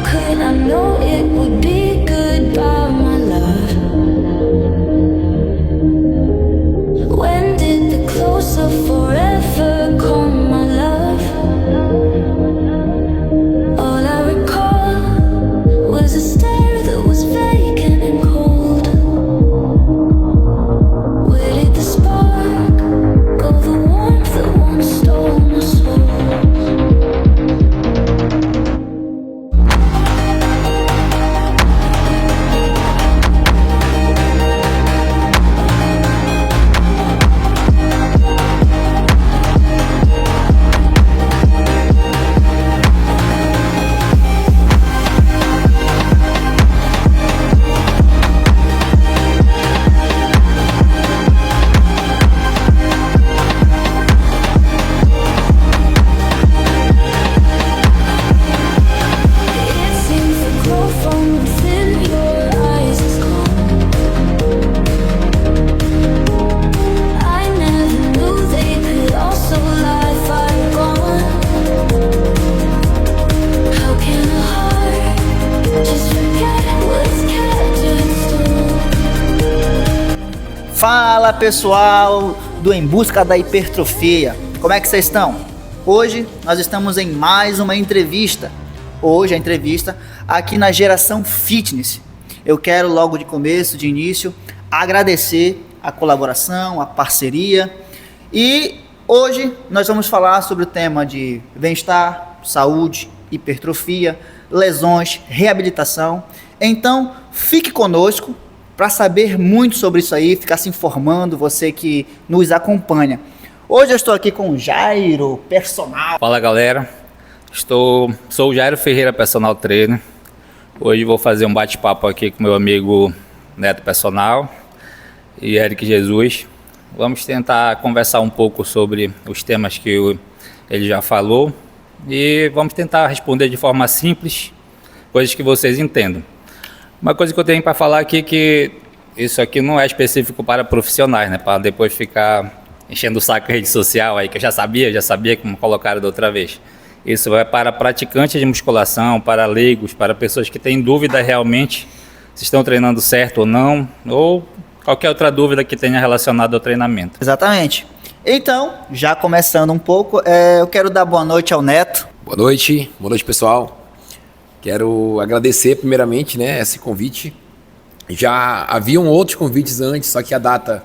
could I know it would be goodbye, my love? When did the close of forever come, my love? All I recall was a stare that was vacant and cold. Where did the spark go, the warmth that once stole my soul? It seems the glow from within your eyes is gone. I never knew they could also lie far gone. How can a heart just forget what's kept in stone? Fala pessoal do Em Busca da Hipertrofia, como é que vocês estão? Hoje nós estamos em mais uma entrevista. Hoje a entrevista aqui na Geração Fitness. Eu quero logo de começo, de início, agradecer a colaboração, a parceria. E hoje nós vamos falar sobre o tema de bem-estar, saúde, hipertrofia, lesões, reabilitação. Então fique conosco para saber muito sobre isso aí, ficar se informando, você que nos acompanha. Hoje eu estou aqui com o Jairo, personal. Fala galera, sou o Jairo Ferreira, personal trainer. Hoje vou fazer um bate-papo aqui com meu amigo Neto Personal e Eric Jesus. Vamos tentar conversar um pouco sobre os temas que ele já falou e vamos tentar responder de forma simples, coisas que vocês entendam. Uma coisa que eu tenho para falar aqui é que isso aqui não é específico para profissionais, né? Para depois ficar enchendo o saco em rede social aí, que eu já sabia como colocaram da outra vez. Isso é para praticantes de musculação, para leigos, para pessoas que têm dúvida realmente se estão treinando certo ou não, ou qualquer outra dúvida que tenha relacionado ao treinamento. Exatamente. Então, já começando um pouco, eu quero dar boa noite ao Neto. Boa noite pessoal. Quero agradecer primeiramente, né, esse convite. Já haviam outros convites antes, só que a data,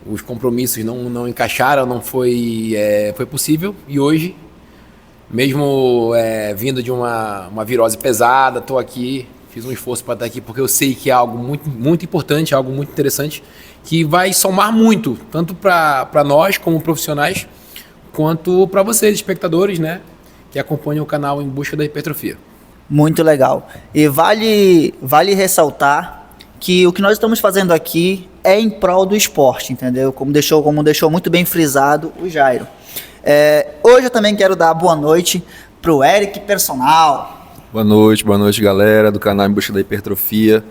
os compromissos não encaixaram, não foi possível. E hoje, mesmo vindo de uma virose pesada, estou aqui, fiz um esforço para estar aqui, porque eu sei que é algo muito, muito importante, algo muito interessante, que vai somar muito, tanto para nós como profissionais, quanto para vocês, espectadores, né, que acompanham o canal Em Busca da Hipertrofia. Muito legal. E vale ressaltar que o que nós estamos fazendo aqui é em prol do esporte, entendeu? Como deixou muito bem frisado o Jairo. Hoje eu também quero dar boa noite pro Eric Personal. Boa noite galera do canal Em Busca da Hipertrofia,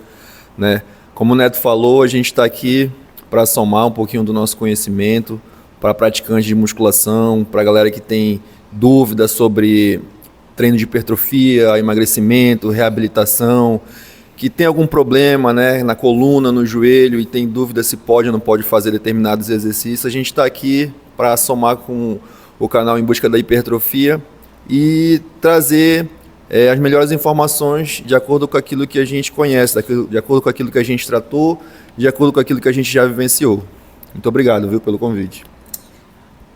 né? Como o Neto falou, a gente está aqui para somar um pouquinho do nosso conhecimento para praticantes de musculação, para a galera que tem dúvidas sobre treino de hipertrofia, emagrecimento, reabilitação, que tem algum problema, né, na coluna, no joelho e tem dúvida se pode ou não pode fazer determinados exercícios. A gente está aqui para somar com o canal Em Busca da Hipertrofia e trazer as melhores informações de acordo com aquilo que a gente conhece, de acordo com aquilo que a gente tratou, de acordo com aquilo que a gente já vivenciou. Muito obrigado, viu, pelo convite.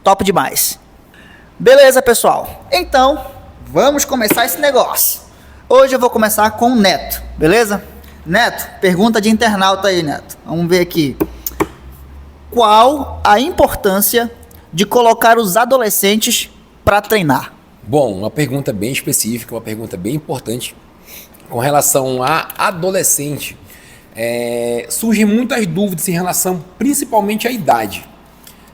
Top demais. Beleza, pessoal? Então, vamos começar esse negócio. Hoje eu vou começar com o Neto, beleza? Neto, pergunta de internauta aí, Neto. Vamos ver aqui. Qual a importância de colocar os adolescentes para treinar? Bom, uma pergunta bem específica, uma pergunta bem importante. Com relação a adolescente, surgem muitas dúvidas em relação principalmente à idade.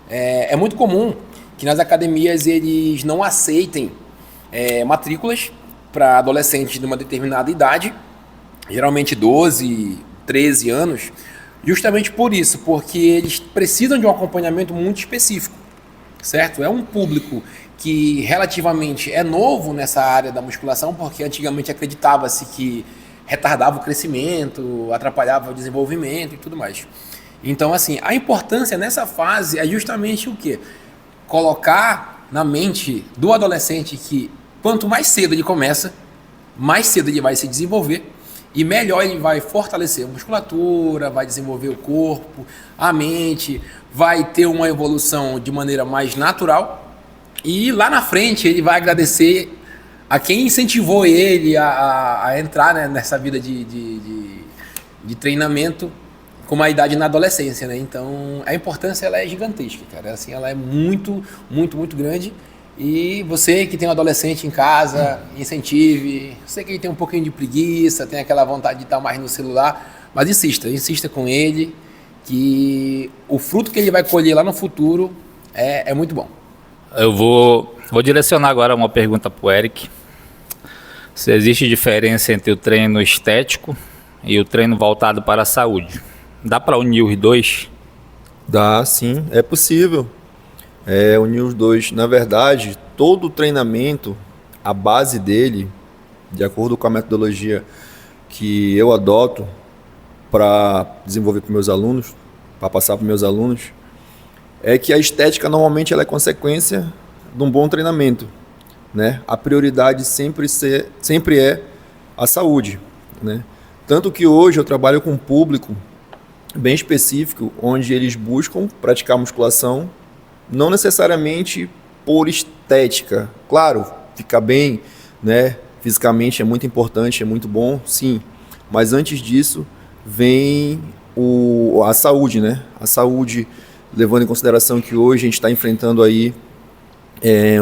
É muito comum que nas academias eles não aceitem matrículas para adolescentes de uma determinada idade, geralmente 12, 13 anos, justamente por isso, porque eles precisam de um acompanhamento muito específico. certo? É um público que relativamente é novo nessa área da musculação, porque antigamente acreditava-se que retardava o crescimento, atrapalhava o desenvolvimento e tudo mais. Então, assim, a importância nessa fase é justamente o quê? Colocar na mente do adolescente que quanto mais cedo ele começa, mais cedo ele vai se desenvolver e melhor ele vai fortalecer a musculatura, vai desenvolver o corpo, a mente, vai ter uma evolução de maneira mais natural e lá na frente ele vai agradecer a quem incentivou ele a entrar, né, nessa vida de treinamento com uma idade na adolescência, né? Então a importância ela é gigantesca, cara. Assim, ela é muito, muito, muito grande. E você que tem um adolescente em casa, incentive. Você que tem um pouquinho de preguiça, tem aquela vontade de estar mais no celular, mas insista com ele, que o fruto que ele vai colher lá no futuro é muito bom. Eu vou direcionar agora uma pergunta para o Eric. Se existe diferença entre o treino estético e o treino voltado para a saúde? Dá para unir os dois? Dá, sim, é possível. Unir os dois. Na verdade, todo o treinamento, a base dele, de acordo com a metodologia que eu adoto para desenvolver para meus alunos, para passar para meus alunos, é que a estética normalmente ela é consequência de um bom treinamento, né? A prioridade sempre é a saúde, né? Tanto que hoje eu trabalho com um público bem específico, onde eles buscam praticar musculação, não necessariamente por estética. Claro, ficar bem, né, fisicamente é muito importante, é muito bom, sim. Mas antes disso, vem a saúde, né? A saúde, levando em consideração que hoje a gente está enfrentando aí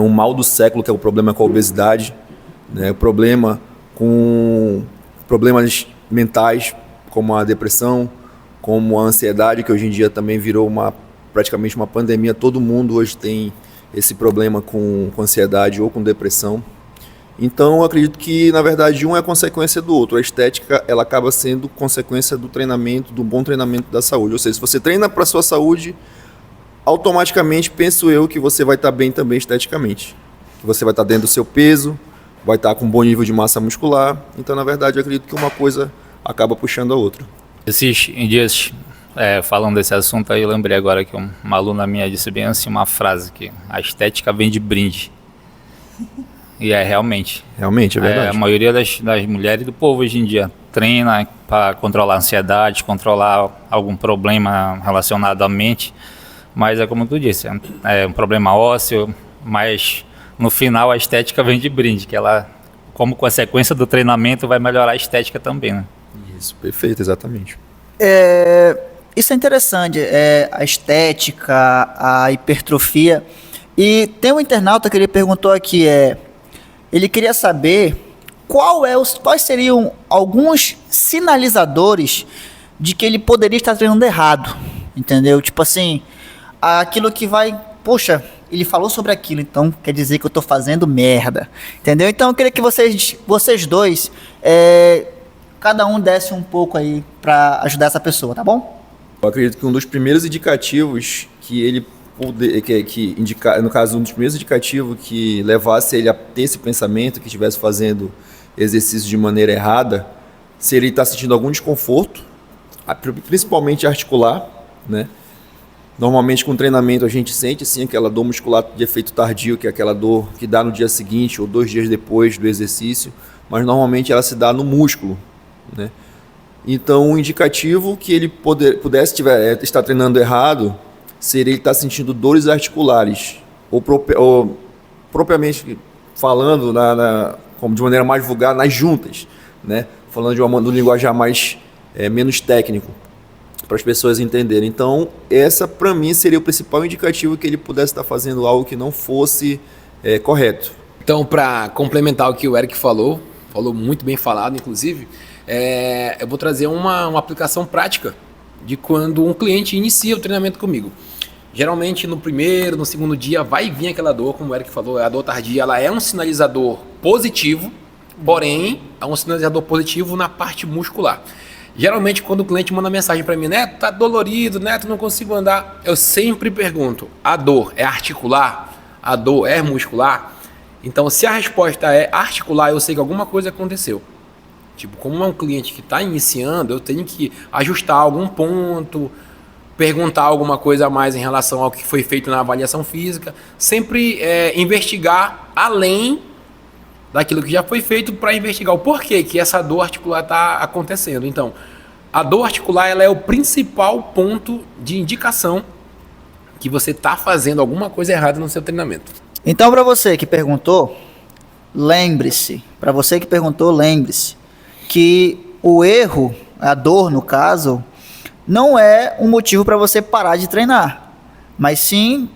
um mal do século, que é o problema com a obesidade, né? O problema com problemas mentais, como a depressão, como a ansiedade, que hoje em dia também virou praticamente uma pandemia. Todo mundo hoje tem esse problema com ansiedade ou com depressão. Então, eu acredito que, na verdade, um é consequência do outro. A estética, ela acaba sendo consequência do treinamento, do bom treinamento da saúde. Ou seja, se você treina para a sua saúde, automaticamente, penso eu, que você vai estar bem também esteticamente. Que você vai estar dentro do seu peso, vai estar com um bom nível de massa muscular. Então, na verdade, eu acredito que uma coisa acaba puxando a outra. Esses dias, falando desse assunto aí, eu lembrei agora que uma aluna minha disse bem assim uma frase, que a estética vem de brinde. E realmente. Realmente, é verdade. A maioria das mulheres do povo hoje em dia treina para controlar a ansiedade, controlar algum problema relacionado à mente. Mas é como tu disse, é um problema ósseo, mas no final a estética vem de brinde, que ela, como consequência do treinamento, vai melhorar a estética também, né? Isso, perfeito, exatamente. Isso é interessante, a estética, a hipertrofia. E tem um internauta que ele perguntou aqui, ele queria saber quais seriam alguns sinalizadores de que ele poderia estar treinando errado, entendeu? Tipo assim, aquilo que vai, poxa, ele falou sobre aquilo, então quer dizer que eu tô fazendo merda, entendeu? Então eu queria que vocês dois, cada um desse um pouco aí para ajudar essa pessoa, tá bom? Eu acredito que um dos primeiros indicativos que ele no caso, um dos primeiros indicativos que levasse ele a ter esse pensamento, que estivesse fazendo exercício de maneira errada, seria ele estar sentindo algum desconforto, principalmente articular, né? Normalmente com treinamento a gente sente sim aquela dor muscular de efeito tardio, que é aquela dor que dá no dia seguinte ou 2 dias depois do exercício, mas normalmente ela se dá no músculo, né? Então, um indicativo que ele pudesse estar treinando errado seria ele estar sentindo dores articulares, ou propriamente falando, como de maneira mais vulgar, nas juntas, né? Falando de um linguajar menos técnico, para as pessoas entenderem. Então, essa para mim seria o principal indicativo que ele pudesse estar fazendo algo que não fosse correto. Então, para complementar o que o Eric falou muito bem falado, inclusive, eu vou trazer uma aplicação prática de quando um cliente inicia o treinamento comigo. Geralmente no primeiro, no segundo dia vai vir aquela dor, como o Eric falou, a dor tardia, ela é um sinalizador positivo, porém é um sinalizador positivo na parte muscular. Geralmente, quando o cliente manda mensagem para mim, Neto, tá dolorido, Neto, não consigo andar. Eu sempre pergunto, a dor é articular? A dor é muscular? Então, se a resposta é articular, eu sei que alguma coisa aconteceu. Tipo, como é um cliente que está iniciando, eu tenho que ajustar algum ponto, perguntar alguma coisa a mais em relação ao que foi feito na avaliação física. Sempre investigar além daquilo que já foi feito para investigar o porquê que essa dor articular está acontecendo. Então, a dor articular ela é o principal ponto de indicação que você está fazendo alguma coisa errada no seu treinamento. Então, para você que perguntou, lembre-se. Para você que perguntou, lembre-se que o erro, a dor no caso, não é um motivo para você parar de treinar, mas sim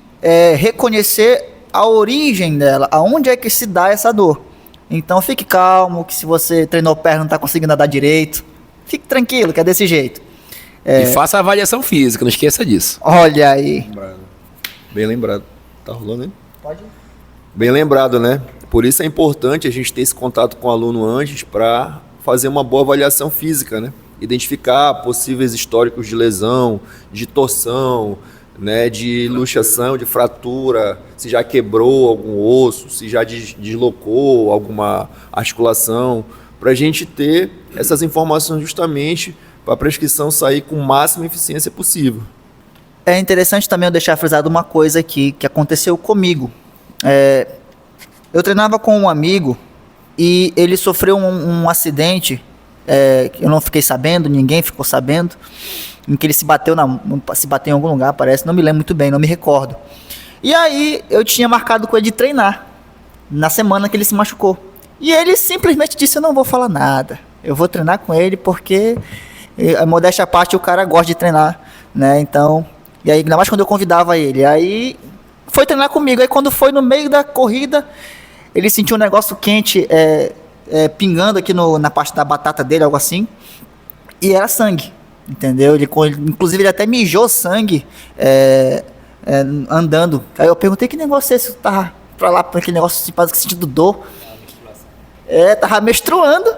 reconhecer a origem dela, aonde é que se dá essa dor. Então fique calmo, que se você treinou perna e não está conseguindo andar direito, fique tranquilo, que é desse jeito. E faça a avaliação física, não esqueça disso. Olha aí. Bem lembrado. Tá rolando, hein? Pode ir. Bem lembrado, né? Por isso é importante a gente ter esse contato com o aluno antes para fazer uma boa avaliação física, né? Identificar possíveis históricos de lesão, de torção, né, de luxação, de fratura, se já quebrou algum osso, se já deslocou alguma articulação, para a gente ter essas informações justamente para a prescrição sair com máxima eficiência possível. É interessante também eu deixar frisado uma coisa aqui que aconteceu comigo. Eu treinava com um amigo e ele sofreu um acidente, que eu não fiquei sabendo, ninguém ficou sabendo, em que ele se bateu em algum lugar, parece, não me lembro muito bem, não me recordo. E aí eu tinha marcado com ele de treinar na semana que ele se machucou. E ele simplesmente disse, eu não vou falar nada, eu vou treinar com ele porque, a modéstia à parte, o cara gosta de treinar, né? Então, e aí ainda mais quando eu convidava ele, aí foi treinar comigo. Aí quando foi no meio da corrida, ele sentiu um negócio quente pingando aqui na parte da batata dele, algo assim, e era sangue. Entendeu? Inclusive ele até mijou sangue andando. Aí eu perguntei que negócio é esse? Tava pra lá, pra aquele negócio assim, parece que sentindo dor. Tava menstruando,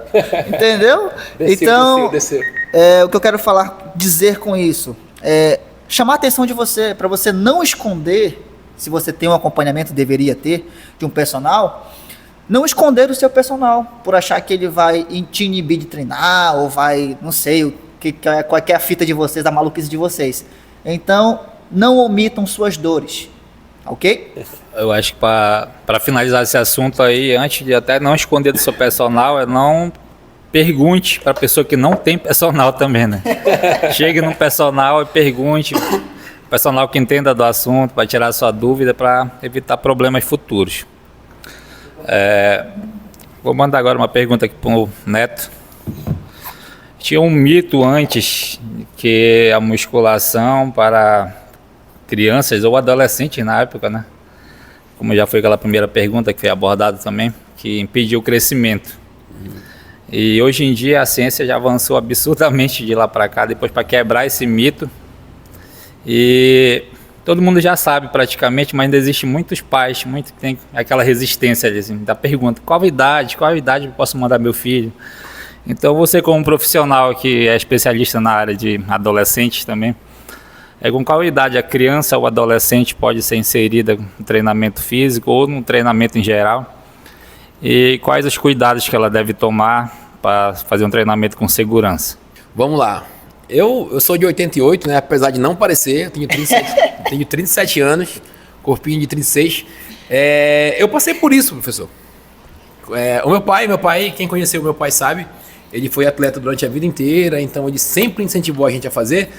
entendeu? Desceu. O que eu quero dizer com isso chamar a atenção de você, para você não esconder, se você tem um acompanhamento, deveria ter, de um personal, não esconder o seu personal, por achar que ele vai te inibir de treinar, ou vai, não sei, qual é a fita de vocês, a maluquice de vocês. Então, não omitam suas dores, ok? Eu acho que para finalizar esse assunto aí, antes de até não esconder do seu personal, não pergunte para a pessoa que não tem personal também, né? Chegue no personal e pergunte, personal que entenda do assunto, para tirar a sua dúvida, para evitar problemas futuros. Vou mandar agora uma pergunta aqui para o Neto. Tinha um mito antes que a musculação para crianças ou adolescentes na época, né? Como já foi aquela primeira pergunta que foi abordada também, que impediu o crescimento. E hoje em dia a ciência já avançou absurdamente de lá para cá, depois para quebrar esse mito. E todo mundo já sabe praticamente, mas ainda existe muitos pais, que tem aquela resistência assim, da pergunta, qual idade eu posso mandar meu filho? Então você, como profissional que é especialista na área de adolescentes também, com qual idade a criança ou adolescente pode ser inserida no treinamento físico ou no treinamento em geral? E quais os cuidados que ela deve tomar para fazer um treinamento com segurança? Vamos lá. Eu sou de 88, né? Apesar de não parecer, eu tenho 37 anos, corpinho de 36. Eu passei por isso, professor. O meu pai, quem conheceu o meu pai sabe, ele foi atleta durante a vida inteira, então ele sempre incentivou a gente a fazer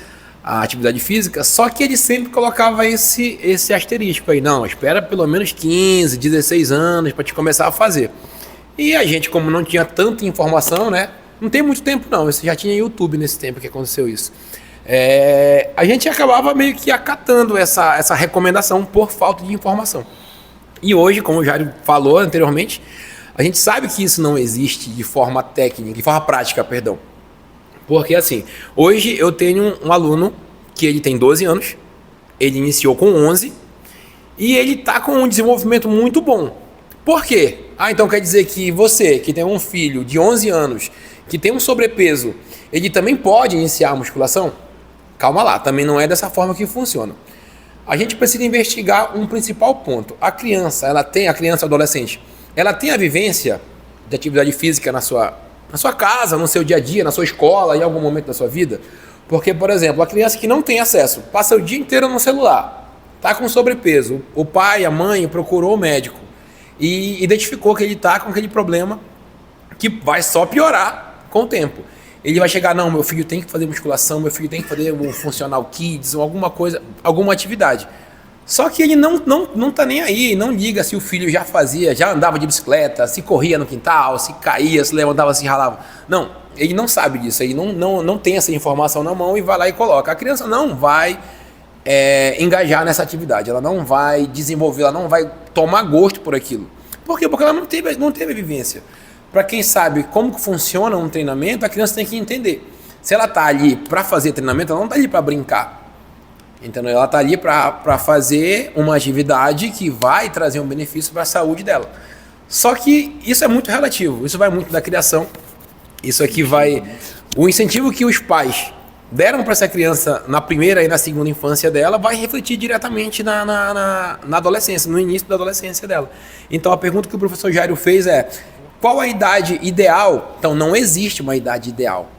a atividade física, só que ele sempre colocava esse asterisco aí, não, espera pelo menos 15, 16 anos para te começar a fazer. E a gente, como não tinha tanta informação, né, não tem muito tempo não, você já tinha YouTube nesse tempo que aconteceu isso. A gente acabava meio que acatando essa recomendação por falta de informação. E hoje, como o Jairo falou anteriormente, a gente sabe que isso não existe de forma técnica, de forma prática, perdão. Porque assim, hoje eu tenho um aluno que ele tem 12 anos, ele iniciou com 11 e ele está com um desenvolvimento muito bom. Por quê? Ah, então quer dizer que você, que tem um filho de 11 anos, que tem um sobrepeso, ele também pode iniciar a musculação? Calma lá, também não é dessa forma que funciona. A gente precisa investigar um principal ponto. A criança adolescente, ela tem a vivência de atividade física na sua casa, no seu dia a dia, na sua escola, em algum momento da sua vida? Porque, por exemplo, a criança que não tem acesso, passa o dia inteiro no celular, está com sobrepeso, o pai, a mãe procurou o médico e identificou que ele está com aquele problema que vai só piorar com o tempo. Ele vai chegar, não, meu filho tem que fazer musculação, meu filho tem que fazer um Functional Kids ou alguma coisa, alguma atividade. Só que ele não tá nem aí, não liga se o filho já andava de bicicleta, se corria no quintal, se caía, se levantava, se ralava. Não, ele não sabe disso, ele não tem essa informação na mão e vai lá e coloca. A criança não vai engajar nessa atividade, ela não vai desenvolver, ela não vai tomar gosto por aquilo. Por quê? Porque ela não teve a vivência. Para quem sabe como que funciona um treinamento, a criança tem que entender. Se ela está ali para fazer treinamento, ela não está ali para brincar. Entendeu? Ela está ali para fazer uma atividade que vai trazer um benefício para a saúde dela. Só que isso é muito relativo, isso vai muito da criação. Isso aqui vai... O incentivo que os pais deram para essa criança na primeira e na segunda infância dela vai refletir diretamente na adolescência, no início da adolescência dela. Então a pergunta que o professor Jairo fez é: qual a idade ideal? Então não existe uma idade ideal.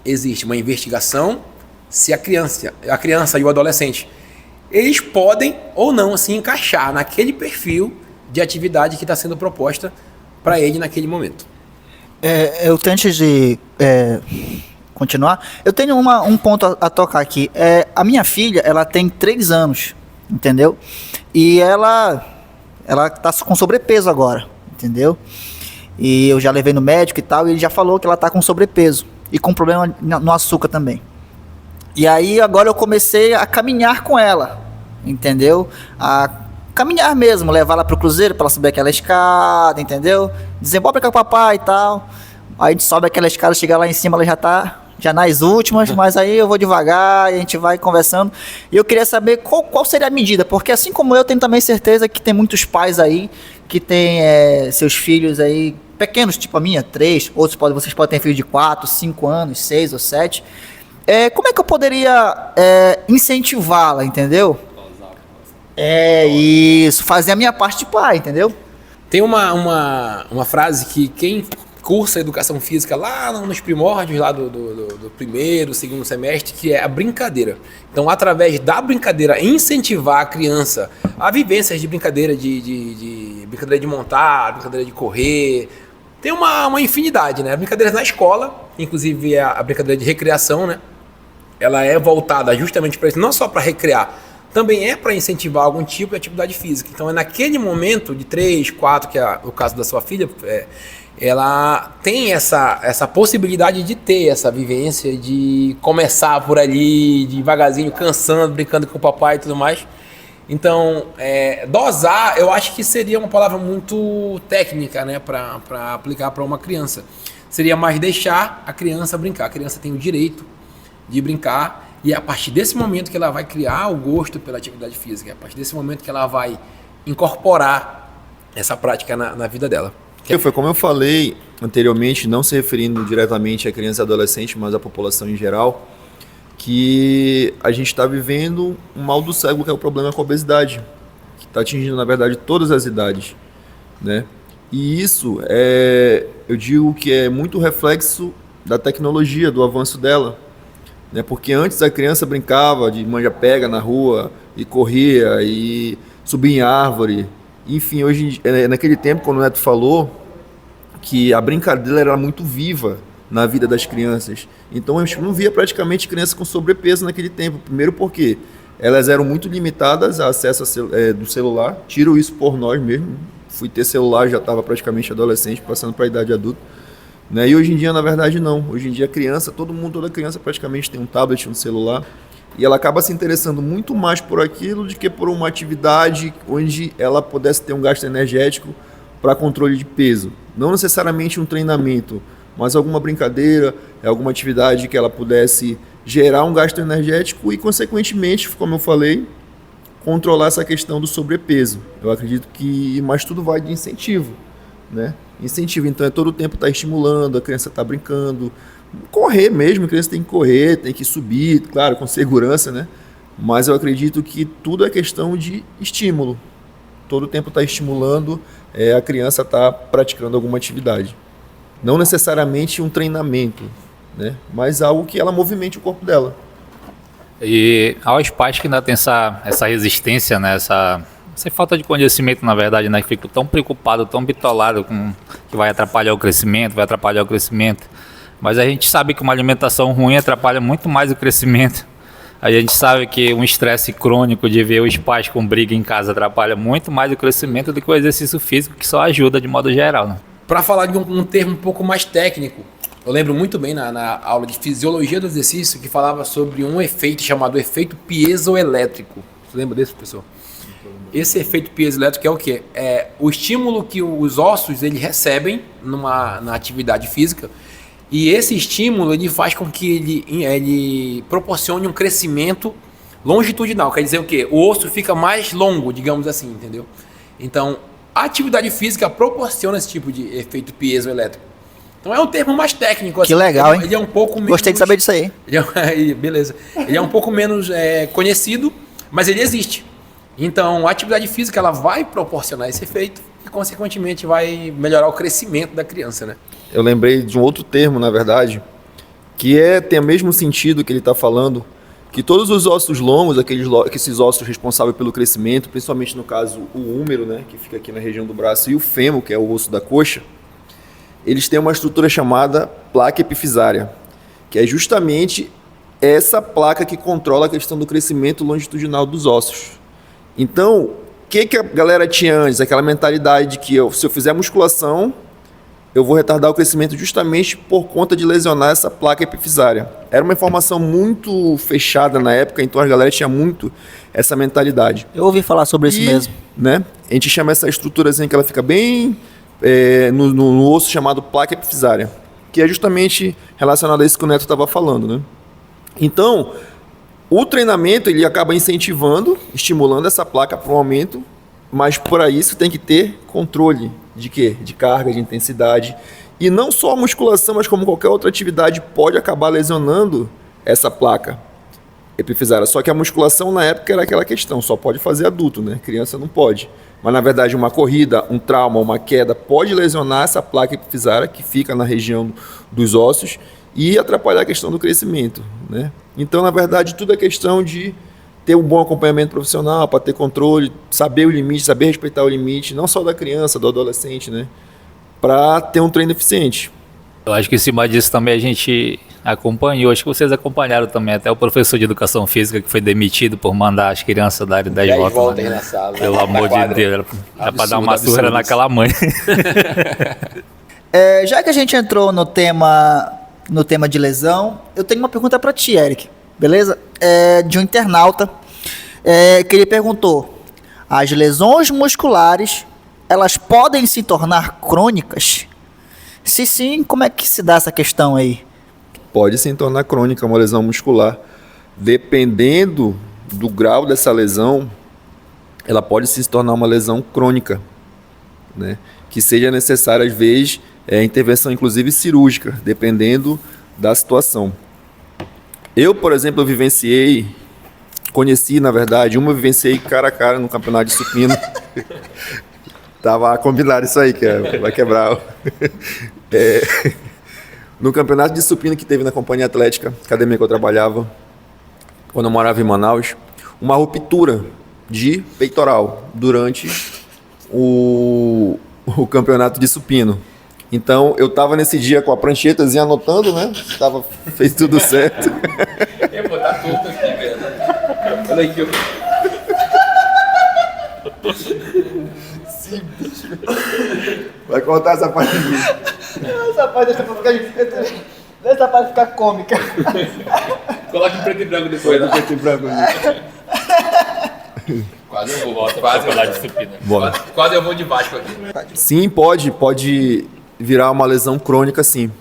Existe uma investigação se a criança e o adolescente, eles podem ou não se encaixar naquele perfil de atividade que está sendo proposta para ele naquele momento. Eu tenho, antes de continuar, eu tenho um ponto a tocar aqui. A minha filha, ela tem 3 anos, entendeu? E ela tá com sobrepeso agora, entendeu? E eu já levei no médico e tal, e ele já falou que ela tá com sobrepeso e com problema no açúcar também. E aí agora eu comecei a caminhar com ela, entendeu? A caminhar mesmo, levar ela pro cruzeiro para ela subir aquela escada, entendeu? Dizer, bora cá com o papai e tal. Aí a gente sobe aquela escada, chega lá em cima, ela já tá nas últimas, mas aí eu vou devagar e a gente vai conversando. E eu queria saber qual seria a medida, porque assim como eu, tenho também certeza que tem muitos pais aí que tem seus filhos aí pequenos, tipo a minha, 3, vocês podem ter filhos de 4, 5 anos, 6 ou 7. Como é que eu poderia incentivá-la, entendeu? Isso, fazer a minha parte de pai, entendeu? Tem uma frase que quem cursa educação física lá nos primórdios lá do primeiro, segundo semestre, que é a brincadeira. Então, através da brincadeira, incentivar a criança a vivências de brincadeira, de brincadeira de montar, brincadeira de correr. Tem uma infinidade, né? Brincadeiras na escola, inclusive a brincadeira de recreação, né? Ela é voltada justamente para isso, não só para recrear, também é para incentivar algum tipo de atividade física. Então é naquele momento de 3, 4, que é o caso da sua filha, ela tem essa possibilidade de ter essa vivência, de começar por ali, devagarzinho, cansando, brincando com o papai e tudo mais. Então, dosar, eu acho que seria uma palavra muito técnica, né, para aplicar para uma criança. Seria mais deixar a criança brincar. A criança tem o direito de brincar, e é a partir desse momento que ela vai criar o gosto pela atividade física, é a partir desse momento que ela vai incorporar essa prática na vida dela. Foi como eu falei anteriormente, não se referindo diretamente à criança e adolescente, mas à população em geral, que a gente está vivendo um mal do século, que é o problema com a obesidade, que está atingindo, na verdade, todas as idades, né? E isso, eu digo que é muito reflexo da tecnologia, do avanço dela, né? Porque antes a criança brincava de manja-pega na rua, e corria, e subia em árvore. Enfim, hoje, naquele tempo, quando o Neto falou que a brincadeira era muito viva na vida das crianças, então a gente não via praticamente crianças com sobrepeso naquele tempo. Primeiro porque elas eram muito limitadas a acesso do celular, tiro isso por nós mesmo. Fui ter celular, já estava praticamente adolescente, passando para a idade adulta, né? E hoje em dia, na verdade, não. Hoje em dia, toda criança praticamente tem um tablet, um celular, e ela acaba se interessando muito mais por aquilo do que por uma atividade onde ela pudesse ter um gasto energético para controle de peso. Não necessariamente um treinamento, mas alguma brincadeira, alguma atividade que ela pudesse gerar um gasto energético e, consequentemente, como eu falei, controlar essa questão do sobrepeso. Eu acredito que, mas tudo vai de incentivo, né? Incentivo, então, é todo o tempo estar estimulando, a criança está brincando, correr mesmo, a criança tem que correr, tem que subir, claro, com segurança, né? Mas eu acredito que tudo é questão de estímulo. Todo o tempo está estimulando, a criança está praticando alguma atividade. Não necessariamente um treinamento, né? Mas algo que ela movimente o corpo dela. E aos pais que ainda têm essa resistência, né? Essa falta de conhecimento, na verdade, né? Que ficam tão preocupados, tão bitolados com que vai atrapalhar o crescimento, Mas a gente sabe que uma alimentação ruim atrapalha muito mais o crescimento. A gente sabe que um estresse crônico de ver os pais com briga em casa atrapalha muito mais o crescimento do que o exercício físico, que só ajuda de modo geral, né? Para falar de um termo um pouco mais técnico, eu lembro muito bem na aula de fisiologia do exercício que falava sobre um efeito chamado efeito piezoelétrico. Você lembra desse, professor? Esse efeito piezoelétrico é o quê? É o estímulo que os ossos eles recebem na atividade física, e esse estímulo ele faz com que ele proporcione um crescimento longitudinal. Quer dizer o quê? O osso fica mais longo, digamos assim, entendeu? Então, a atividade física proporciona esse tipo de efeito piezoelétrico. Então é um termo mais técnico. Que legal, hein? Ele é um pouco menos... Gostei de saber disso aí. Beleza. Ele é um pouco menos conhecido, mas ele existe. Então a atividade física ela vai proporcionar esse efeito e consequentemente vai melhorar o crescimento da criança, né? Eu lembrei de um outro termo, na verdade, que tem o mesmo sentido que ele está falando, que todos os ossos longos, esses ossos responsáveis pelo crescimento, principalmente no caso o húmero, né, que fica aqui na região do braço, e o fêmur, que é o osso da coxa, eles têm uma estrutura chamada placa epifisária, que é justamente essa placa que controla a questão do crescimento longitudinal dos ossos. Então, o que a galera tinha antes? Aquela mentalidade de que se eu fizer musculação, eu vou retardar o crescimento justamente por conta de lesionar essa placa epifisária. Era uma informação muito fechada na época, então a galera tinha muito essa mentalidade. Eu ouvi falar sobre isso mesmo. Né, a gente chama essa estruturazinha que ela fica bem no osso chamado placa epifisária, que é justamente relacionado a isso que o Neto estava falando, né? Então, o treinamento ele acaba incentivando, estimulando essa placa para um aumento, mas para isso tem que ter controle de quê? De carga, de intensidade. E não só a musculação, mas como qualquer outra atividade pode acabar lesionando essa placa epifisária. Só que a musculação na época era aquela questão, só pode fazer adulto, né? Criança não pode. Mas na verdade uma corrida, um trauma, uma queda pode lesionar essa placa epifisária que fica na região dos ossos e atrapalhar a questão do crescimento, né? Então na verdade tudo é questão de ter um bom acompanhamento profissional, para ter controle, saber o limite, saber respeitar o limite, não só da criança, do adolescente, né? Para ter um treino eficiente. Eu acho que em cima disso também a gente acompanhou, acho que vocês acompanharam também, até o professor de educação física que foi demitido por mandar as crianças darem 10 voltas aí na sala. Pelo amor de Deus, era para dar uma surra naquela mãe. Já que a gente entrou no tema de lesão, eu tenho uma pergunta para ti, Eric, beleza? De um internauta que ele perguntou: as lesões musculares, elas podem se tornar crônicas? Se sim, como é que se dá essa questão aí? Pode se tornar crônica uma lesão muscular. Dependendo do grau dessa lesão, ela pode se tornar uma lesão crônica, né? Que seja necessária, às vezes, intervenção, inclusive cirúrgica, dependendo da situação. Eu, por exemplo, conheci, na verdade, vivenciei cara a cara no campeonato de supino. Tava combinado isso aí, que vai quebrar. No campeonato de supino que teve na Companhia Atlética, academia que eu trabalhava, quando eu morava em Manaus, uma ruptura de peitoral durante o campeonato de supino. Então, eu tava nesse dia com a pranchetazinha anotando, né? Fez tudo certo. Eu vou botar tudo aqui, velho. Olha aqui, Sim, bicho. Vai cortar essa parte aqui. Essa parte deixa pra ficar cômica. Coloca em preto e branco depois, né? Preto e branco. Quase eu vou, quase eu vou de Vasco aqui. Sim, pode virar uma lesão crônica, sim.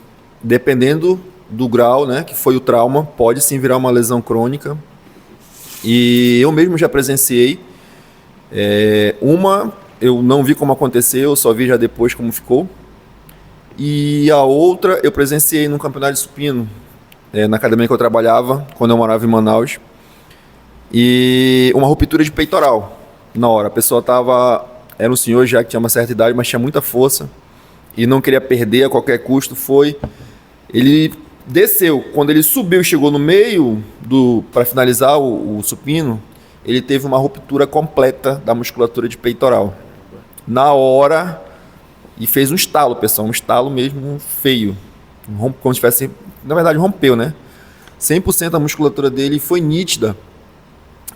Dependendo do grau, né, que foi o trauma, pode sim virar uma lesão crônica. E eu mesmo já presenciei uma eu não vi como aconteceu, só vi já depois como ficou. E a outra eu presenciei num campeonato de supino, na academia que eu trabalhava, quando eu morava em Manaus. E uma ruptura de peitoral na hora. A pessoa era um senhor já que tinha uma certa idade, mas tinha muita força e não queria perder a qualquer custo. Ele desceu. Quando ele subiu e chegou no meio para finalizar o supino, ele teve uma ruptura completa da musculatura de peitoral. Na hora, e fez um estalo, pessoal, um estalo mesmo feio. Como se tivesse, na verdade, rompeu, né? 100% da musculatura dele foi nítida.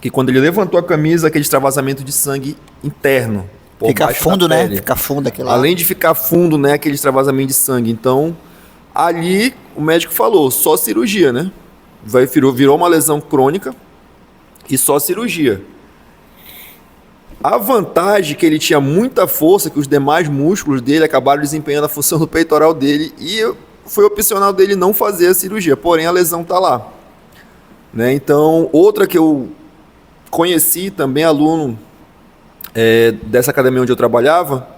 Que quando ele levantou a camisa, aquele extravasamento de sangue interno. Fica fundo, né? Fica fundo aquilo lá. Além de ficar fundo, né? Aquele extravasamento de sangue. Então, ali o médico falou, só cirurgia, né? Virou uma lesão crônica e só cirurgia. A vantagem é que ele tinha muita força, que os demais músculos dele acabaram desempenhando a função do peitoral dele e foi opcional dele não fazer a cirurgia, porém a lesão está lá. Né? Então, outra que eu conheci também, aluno dessa academia onde eu trabalhava,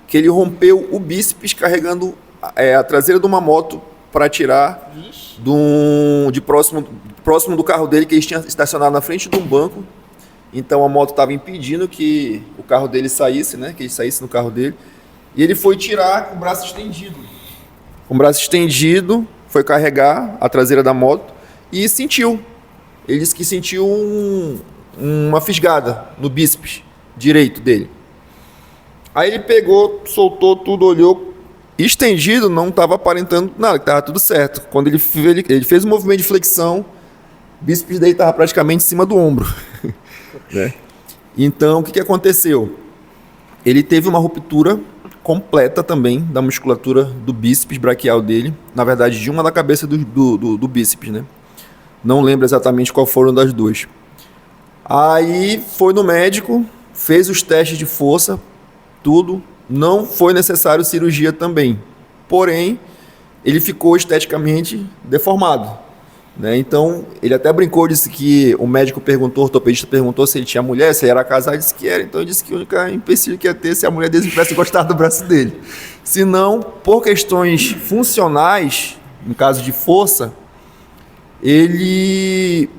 que ele rompeu o bíceps carregando a traseira de uma moto para tirar próximo do carro dele, que ele tinha estacionado na frente de um banco. Então a moto estava impedindo que o carro dele saísse, né? Que ele saísse no carro dele. E ele foi tirar com o braço estendido. Com o braço estendido, foi carregar a traseira da moto e sentiu. Ele disse que sentiu uma fisgada no bíceps direito dele. Aí ele pegou, soltou tudo, olhou. Estendido, não estava aparentando nada, que estava tudo certo. Quando ele fez um movimento de flexão, o bíceps dele estava praticamente em cima do ombro. Né? Então, o que aconteceu? Ele teve uma ruptura completa também da musculatura do bíceps braquial dele, na verdade, de uma da cabeça do bíceps, né? Não lembro exatamente qual foram das duas. Aí foi no médico, fez os testes de força, tudo. Não foi necessário cirurgia também. Porém, ele ficou esteticamente deformado. Né? Então, ele até brincou, disse que o ortopedista perguntou se ele tinha mulher, se ele era casado, disse que era. Então, ele disse que o único empecilho que ia ter se a mulher dele tivesse gostado do braço dele. Se não, por questões funcionais, no caso de força, ele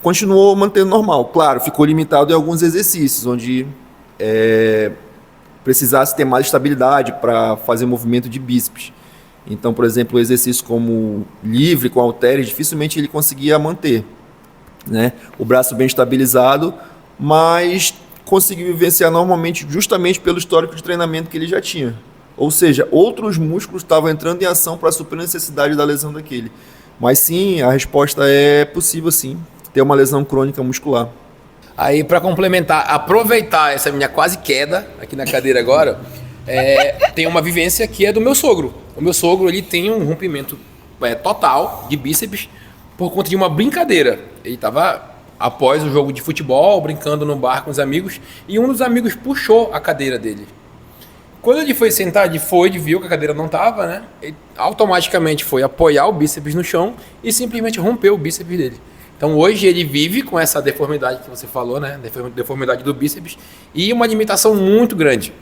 continuou mantendo normal. Claro, ficou limitado em alguns exercícios, onde precisasse ter mais estabilidade para fazer movimento de bíceps. Então, por exemplo, exercício como livre, com halteres, dificilmente ele conseguia manter. Né? O braço bem estabilizado, mas conseguiu vivenciar normalmente justamente pelo histórico de treinamento que ele já tinha. Ou seja, outros músculos estavam entrando em ação para suprir a necessidade da lesão daquele. Mas sim, a resposta é possível sim, ter uma lesão crônica muscular. Aí, para complementar, aproveitar essa minha quase queda aqui na cadeira agora, tem uma vivência que é do meu sogro. O meu sogro, ele tem um rompimento total de bíceps por conta de uma brincadeira. Ele estava, após o jogo de futebol, brincando no bar com os amigos, e um dos amigos puxou a cadeira dele. Quando ele foi sentar, ele viu que a cadeira não estava, né? Ele automaticamente foi apoiar o bíceps no chão e simplesmente rompeu o bíceps dele. Então hoje ele vive com essa deformidade que você falou, né? Deformidade do bíceps e uma limitação muito grande.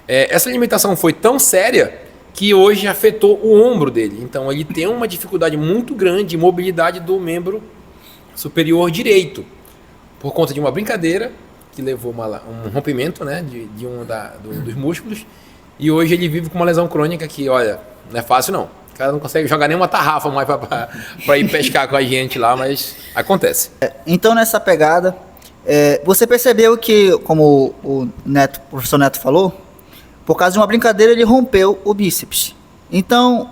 Essa limitação foi tão séria que hoje afetou o ombro dele. Então ele tem uma dificuldade muito grande de mobilidade do membro superior direito, por conta de uma brincadeira que levou um rompimento, né, dos músculos, e hoje ele vive com uma lesão crônica que, olha, não é fácil não. O cara não consegue jogar nenhuma tarrafa mais para ir pescar com a gente lá, mas acontece. Então, nessa pegada, você percebeu que, como o professor Neto falou, por causa de uma brincadeira ele rompeu o bíceps. Então,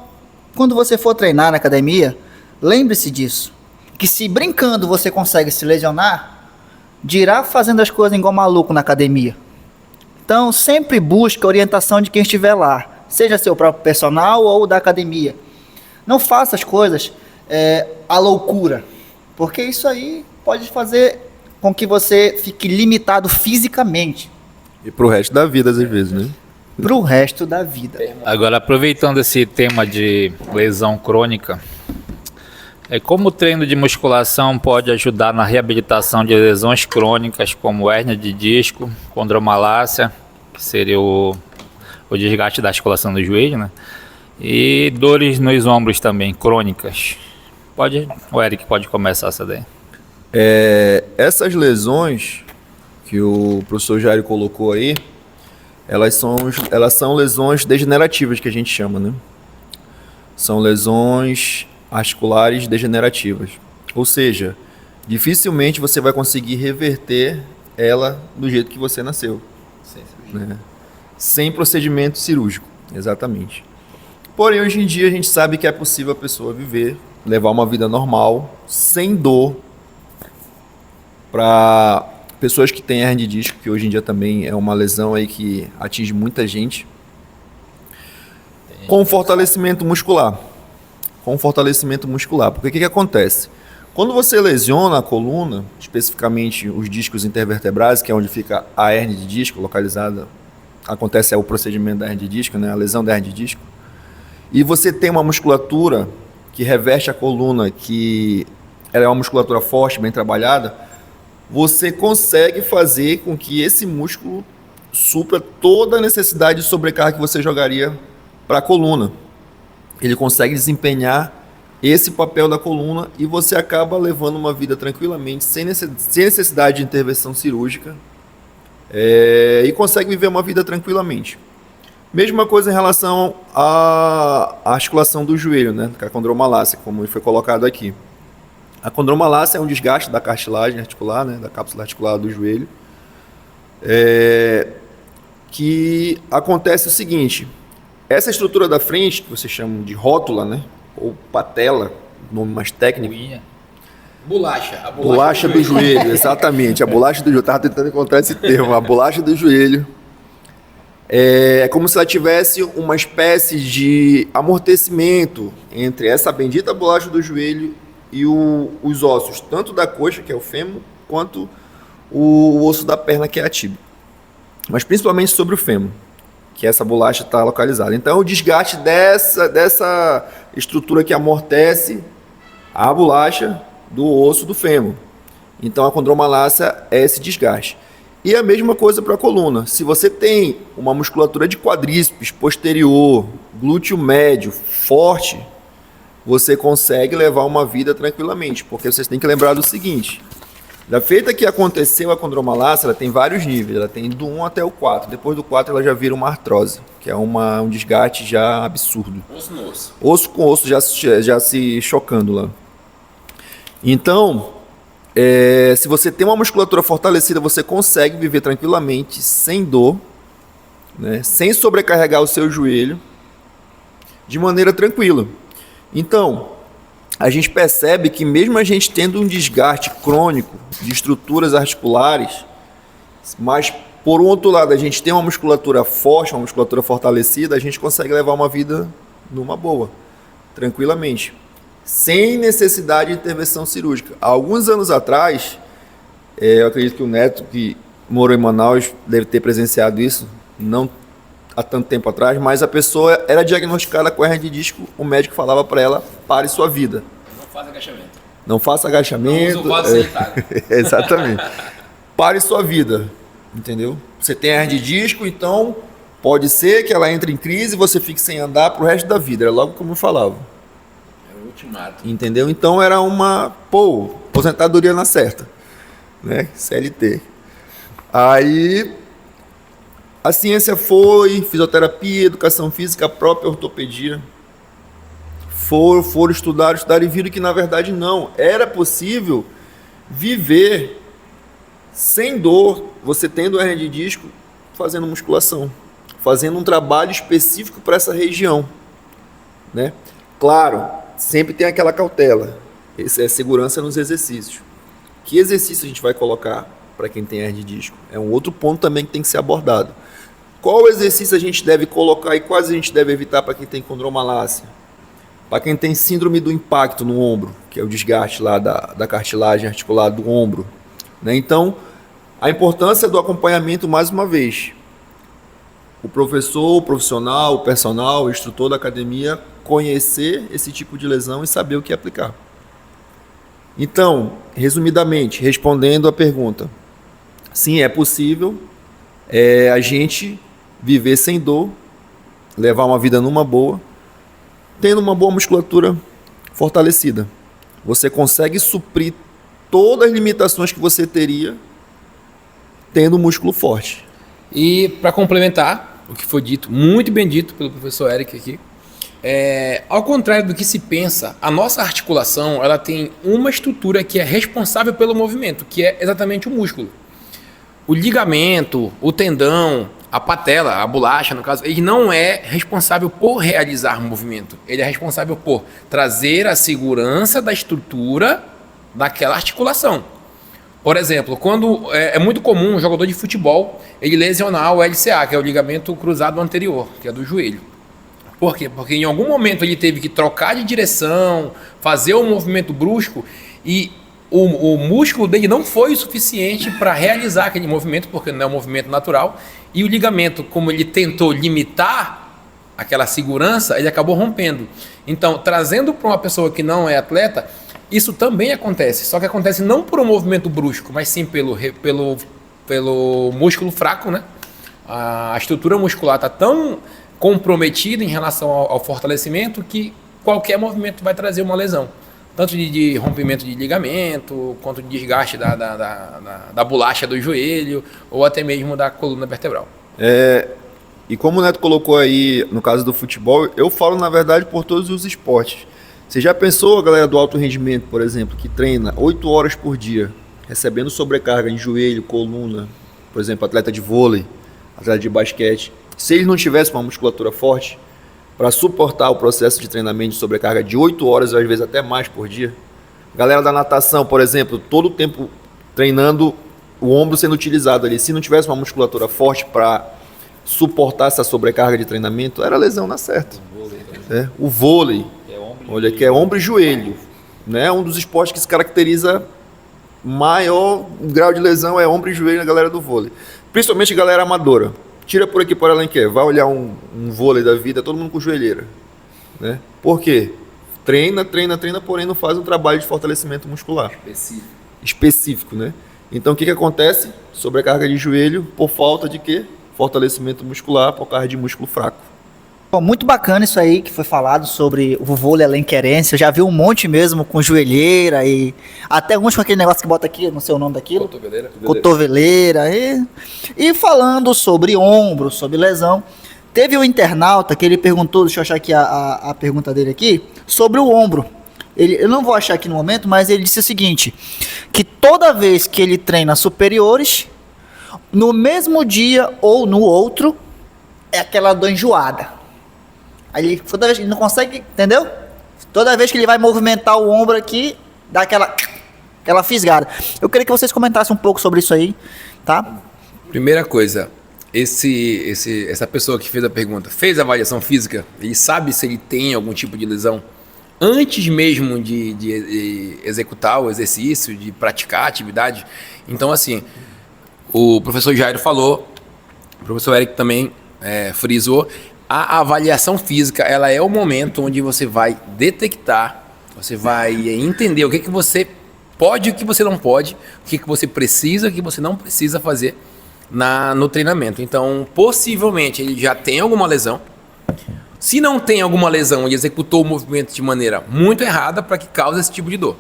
quando você for treinar na academia, lembre-se disso, que se brincando você consegue se lesionar, dirá fazendo as coisas igual maluco na academia. Então, sempre busque a orientação de quem estiver lá, seja seu próprio personal ou da academia. Não faça as coisas à loucura, porque isso aí pode fazer com que você fique limitado fisicamente. E pro resto da vida, às vezes, né? Pro resto da vida. Agora, aproveitando esse tema de lesão crônica, como o treino de musculação pode ajudar na reabilitação de lesões crônicas como hérnia de disco, condromalácia que seria o desgaste da articulação do joelho, né? E dores nos ombros também, crônicas. O Eric pode começar essa daí. Essas lesões que o professor Jairo colocou aí, elas são lesões degenerativas que a gente chama, né? São lesões articulares degenerativas. Ou seja, dificilmente você vai conseguir reverter ela do jeito que você nasceu. Né? Sem procedimento cirúrgico, exatamente. Porém, hoje em dia a gente sabe que é possível a pessoa viver, levar uma vida normal, sem dor, para pessoas que têm hernia de disco, que hoje em dia também é uma lesão aí que atinge muita gente, com fortalecimento muscular. Porque o que acontece? Quando você lesiona a coluna, especificamente os discos intervertebrais, que é onde fica a hernia de disco localizada, acontece o procedimento da hernia de disco, né, a lesão da hernia de disco, e você tem uma musculatura que reveste a coluna, que ela é uma musculatura forte, bem trabalhada, você consegue fazer com que esse músculo supra toda a necessidade de sobrecarga que você jogaria para a coluna. Ele consegue desempenhar esse papel da coluna e você acaba levando uma vida tranquilamente, sem necessidade de intervenção cirúrgica, e consegue viver uma vida tranquilamente. Mesma coisa em relação à articulação do joelho, né, com a condromalácia, como foi colocado aqui. A condromalácia é um desgaste da cartilagem articular, né, da cápsula articular do joelho, que acontece o seguinte: essa estrutura da frente, que vocês chamam de rótula, né, ou patela, nome mais técnico. Bolacha. Bolacha do joelho, exatamente. A bolacha do joelho. Eu estava tentando encontrar esse termo. A bolacha do joelho. É como se ela tivesse uma espécie de amortecimento entre essa bendita bolacha do joelho e os ossos, tanto da coxa, que é o fêmur, quanto o osso da perna, que é a tíbia. Mas principalmente sobre o fêmur, que essa bolacha está localizada. Então, o desgaste dessa estrutura que amortece a bolacha do osso do fêmur. Então, a condromalácia é esse desgaste. E a mesma coisa para a coluna. Se você tem uma musculatura de quadríceps posterior, glúteo médio, forte, você consegue levar uma vida tranquilamente, porque vocês têm que lembrar do seguinte: da feita que aconteceu a condromalácia, ela tem vários níveis, ela tem do 1 até o 4. Depois do 4 ela já vira uma artrose, que é um desgaste já absurdo. Osso no osso. Osso com osso já se chocando lá. Então, se você tem uma musculatura fortalecida, você consegue viver tranquilamente, sem dor, né, sem sobrecarregar o seu joelho, de maneira tranquila. Então, a gente percebe que mesmo a gente tendo um desgaste crônico de estruturas articulares, mas por um outro lado a gente tem uma musculatura forte, uma musculatura fortalecida, a gente consegue levar uma vida numa boa, tranquilamente, sem necessidade de intervenção cirúrgica. Há alguns anos atrás, eu acredito que o Neto, que morou em Manaus, deve ter presenciado isso, não há tanto tempo atrás, mas a pessoa era diagnosticada com hernia de disco, o médico falava para ela: pare sua vida. Não faça agachamento. Não faça agachamento. Não usa o vaso sanitário. Exatamente. Pare sua vida, entendeu? Você tem hernia de disco, então pode ser que ela entre em crise e você fique sem andar pro resto da vida. Era logo como eu falava. É o ultimato. Entendeu? Então era uma, aposentadoria na certa, né? CLT. Aí a ciência foi, fisioterapia, educação física, a própria ortopedia, foram estudar e viram que na verdade não, era possível viver sem dor, você tendo hernia de disco, fazendo musculação, fazendo um trabalho específico para essa região, né? Claro, sempre tem aquela cautela, essa é a segurança nos exercícios. Que exercício a gente vai colocar para quem tem hernia de disco? É um outro ponto também que tem que ser abordado. Qual exercício a gente deve colocar e quais a gente deve evitar para quem tem condromalácia? Para quem tem síndrome do impacto no ombro, que é o desgaste lá da cartilagem articular do ombro, né? Então, a importância do acompanhamento, mais uma vez. O professor, o profissional, o personal, o instrutor da academia, conhecer esse tipo de lesão e saber o que aplicar. Então, resumidamente, respondendo a pergunta, sim, é possível a gente viver sem dor, levar uma vida numa boa, tendo uma boa musculatura fortalecida. Você consegue suprir todas as limitações que você teria tendo um músculo forte. E para complementar o que foi dito, muito bem dito pelo professor Eric aqui, ao contrário do que se pensa, a nossa articulação ela tem uma estrutura que é responsável pelo movimento, que é exatamente o músculo. O ligamento, o tendão, a patela, a bolacha, no caso, ele não é responsável por realizar o movimento. Ele é responsável por trazer a segurança da estrutura daquela articulação. Por exemplo, quando é muito comum um jogador de futebol ele lesionar o LCA, que é o ligamento cruzado anterior, que é do joelho. Por quê? Porque em algum momento ele teve que trocar de direção, fazer um movimento brusco e o músculo dele não foi o suficiente para realizar aquele movimento, porque não é um movimento natural, e o ligamento, como ele tentou limitar aquela segurança, ele acabou rompendo. Então, trazendo para uma pessoa que não é atleta, isso também acontece, só que acontece não por um movimento brusco, mas sim pelo músculo fraco, né? A estrutura muscular está tão comprometida em relação ao fortalecimento que qualquer movimento vai trazer uma lesão. Tanto de rompimento de ligamento, quanto de desgaste da bolacha do joelho, ou até mesmo da coluna vertebral. E como o Neto colocou aí, no caso do futebol, eu falo, na verdade, por todos os esportes. Você já pensou, a galera do alto rendimento, por exemplo, que treina 8 horas por dia, recebendo sobrecarga em joelho, coluna, por exemplo, atleta de vôlei, atleta de basquete, se eles não tivessem uma musculatura forte, para suportar o processo de treinamento de sobrecarga de 8 horas, às vezes até mais por dia. Galera da natação, por exemplo, todo o tempo treinando o ombro sendo utilizado ali. Se não tivesse uma musculatura forte para suportar essa sobrecarga de treinamento, era lesão na certa. O vôlei, olha, que é ombro e joelho. Né? Um dos esportes que se caracteriza maior grau de lesão é ombro e joelho na galera do vôlei. Principalmente a galera amadora. Tira por aqui, por além que vai olhar um vôlei da vida, todo mundo com joelheira. Né? Por quê? Treina, porém não faz um trabalho de fortalecimento muscular. Específico, né? Então o que acontece? Sobrecarga de joelho por falta de quê? Fortalecimento muscular, por causa de músculo fraco. Bom, muito bacana isso aí que foi falado sobre o vôlei alenquerense. Eu já vi um monte mesmo com joelheira e até uns com aquele negócio que bota aqui, não sei o nome daquilo. Cotoveleira. E falando sobre ombro, sobre lesão. Teve um internauta que ele perguntou, deixa eu achar aqui a pergunta dele aqui, sobre o ombro. Eu não vou achar aqui no momento, mas ele disse o seguinte, que toda vez que ele treina superiores, no mesmo dia ou no outro, é aquela dor enjoada. Aí toda vez que ele não consegue, entendeu? Toda vez que ele vai movimentar o ombro aqui, dá aquela fisgada. Eu queria que vocês comentassem um pouco sobre isso aí, tá? Primeira coisa, essa pessoa que fez a pergunta, fez a avaliação física? Ele sabe se ele tem algum tipo de lesão? Antes mesmo de executar o exercício, de praticar a atividade? Então, assim, o professor Jairo falou, o professor Eric também frisou, a avaliação física, ela é o momento onde você vai detectar, você vai entender o que você pode e o que você não pode, o que você precisa e o que você não precisa fazer no treinamento. Então, possivelmente, ele já tem alguma lesão. Se não tem alguma lesão, ele executou o movimento de maneira muito errada para que cause esse tipo de dor.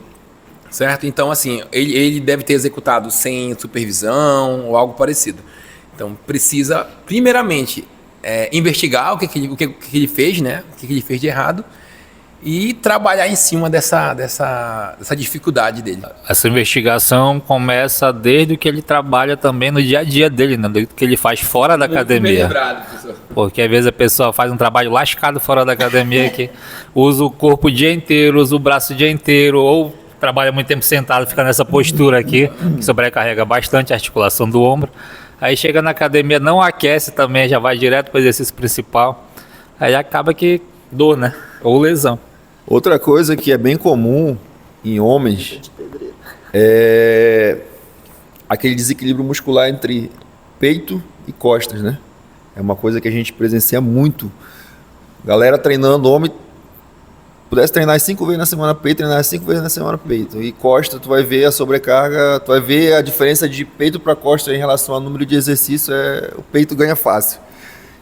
Certo? Então, assim, ele deve ter executado sem supervisão ou algo parecido. Então, precisa, primeiramente, investigar o que ele fez, né? O que ele fez de errado e trabalhar em cima dessa dificuldade dele. Essa investigação começa desde o que ele trabalha também no dia a dia dele, né? Do que ele faz fora da academia. Lembrado, professor. Porque às vezes a pessoa faz um trabalho lascado fora da academia, que usa o corpo o dia inteiro, usa o braço o dia inteiro, ou trabalha muito tempo sentado, fica nessa postura aqui, que sobrecarrega bastante a articulação do ombro. Aí chega na academia, não aquece também, já vai direto para o exercício principal. Aí acaba que dor, né? Ou lesão. Outra coisa que é bem comum em homens é aquele desequilíbrio muscular entre peito e costas, né? É uma coisa que a gente presencia muito. Galera treinando, homem, pudesse treinar 5 vezes na semana peito, treinar 5 vezes na semana peito. E costa, tu vai ver a sobrecarga, tu vai ver a diferença de peito para costa em relação ao número de exercícios, o peito ganha fácil.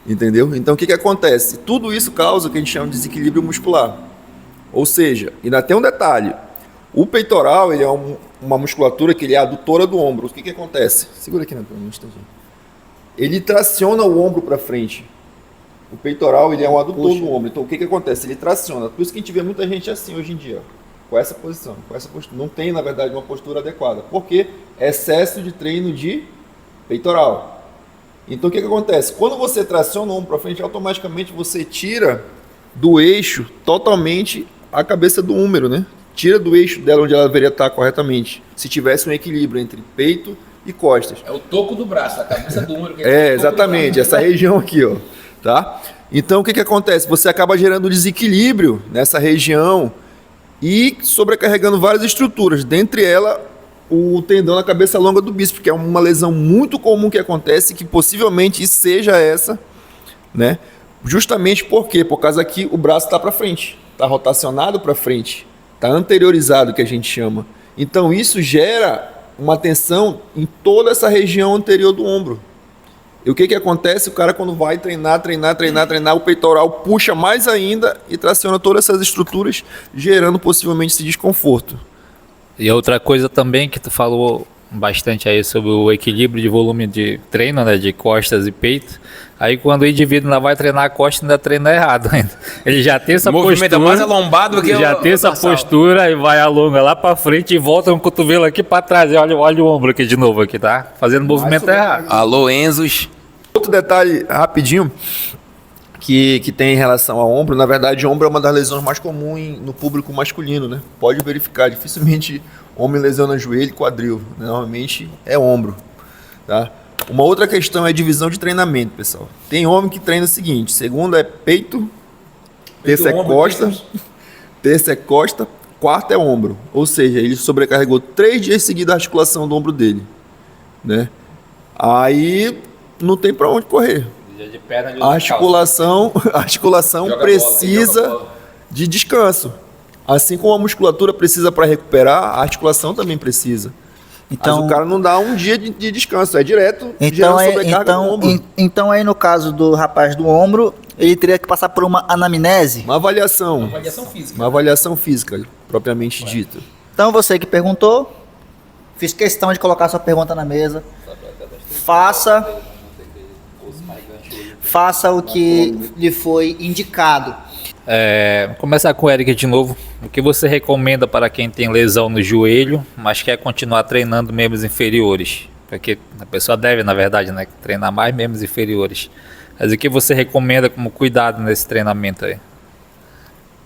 Entendeu? Então o que acontece? Tudo isso causa o que a gente chama de desequilíbrio muscular. Ou seja, ainda tem um detalhe, o peitoral ele é uma musculatura que ele é adutora do ombro. O que acontece? Segura aqui, né? Um instantinho. Ele traciona o ombro para frente. O peitoral ele é um adutor do ombro. Então o que acontece? Ele traciona. Por isso que a gente vê muita gente assim hoje em dia, com essa posição, com essa postura. Não tem, na verdade, uma postura adequada. Por quê? Excesso de treino de peitoral. Então o que acontece? Quando você traciona o ombro para frente, automaticamente você tira do eixo totalmente a cabeça do húmero, né? Tira do eixo dela onde ela deveria estar corretamente. Se tivesse um equilíbrio entre peito e costas. É o toco do braço, a cabeça do húmero. Exatamente, essa região aqui, ó, tá? Então o que acontece? Você acaba gerando desequilíbrio nessa região e sobrecarregando várias estruturas, dentre elas o tendão na cabeça longa do bíceps, que é uma lesão muito comum que acontece, que possivelmente seja essa, né? Justamente por quê? Por causa que o braço está para frente, está rotacionado para frente, está anteriorizado, que a gente chama. Então isso gera uma tensão em toda essa região anterior do ombro. E o que acontece? O cara, quando vai treinar, o peitoral puxa mais ainda e traciona todas essas estruturas, gerando possivelmente esse desconforto. E outra coisa também que tu falou bastante aí sobre o equilíbrio de volume de treino, né, de costas e peito. Aí quando o indivíduo ainda vai treinar a costa, ainda treina errado ainda. Ele já tem essa postura, mais alombado que já tem essa postura e vai alonga lá para frente e volta com o cotovelo aqui para trás. E olha o ombro aqui de novo aqui, tá? Fazendo o movimento errado. Alô, Enzos. Outro detalhe rapidinho que tem em relação ao ombro, na verdade, o ombro é uma das lesões mais comuns no público masculino, né? Pode verificar, dificilmente homem lesiona joelho e quadril, né? Normalmente é ombro, tá? Uma outra questão é a divisão de treinamento, pessoal. Tem homem que treina o seguinte: segunda é peito, terça é costa, terça é costa, quarta é ombro. Ou seja, ele sobrecarregou 3 dias seguidos a articulação do ombro dele, né? Aí não tem para onde correr. A articulação precisa de descanso. Assim como a musculatura precisa para recuperar, a articulação também precisa. Então, mas o cara não dá um dia de descanso, é direto gerando sobrecarga no ombro. Então aí no caso do rapaz do ombro, ele teria que passar por uma anamnese? Uma avaliação física. Uma avaliação física, propriamente dita. Então você que perguntou, fiz questão de colocar sua pergunta na mesa. Faça o que lhe foi indicado. Vou começar com o Eric de novo. O que você recomenda para quem tem lesão no joelho, mas quer continuar treinando membros inferiores? Porque a pessoa deve, na verdade, né, treinar mais membros inferiores. Mas o que você recomenda como cuidado nesse treinamento aí?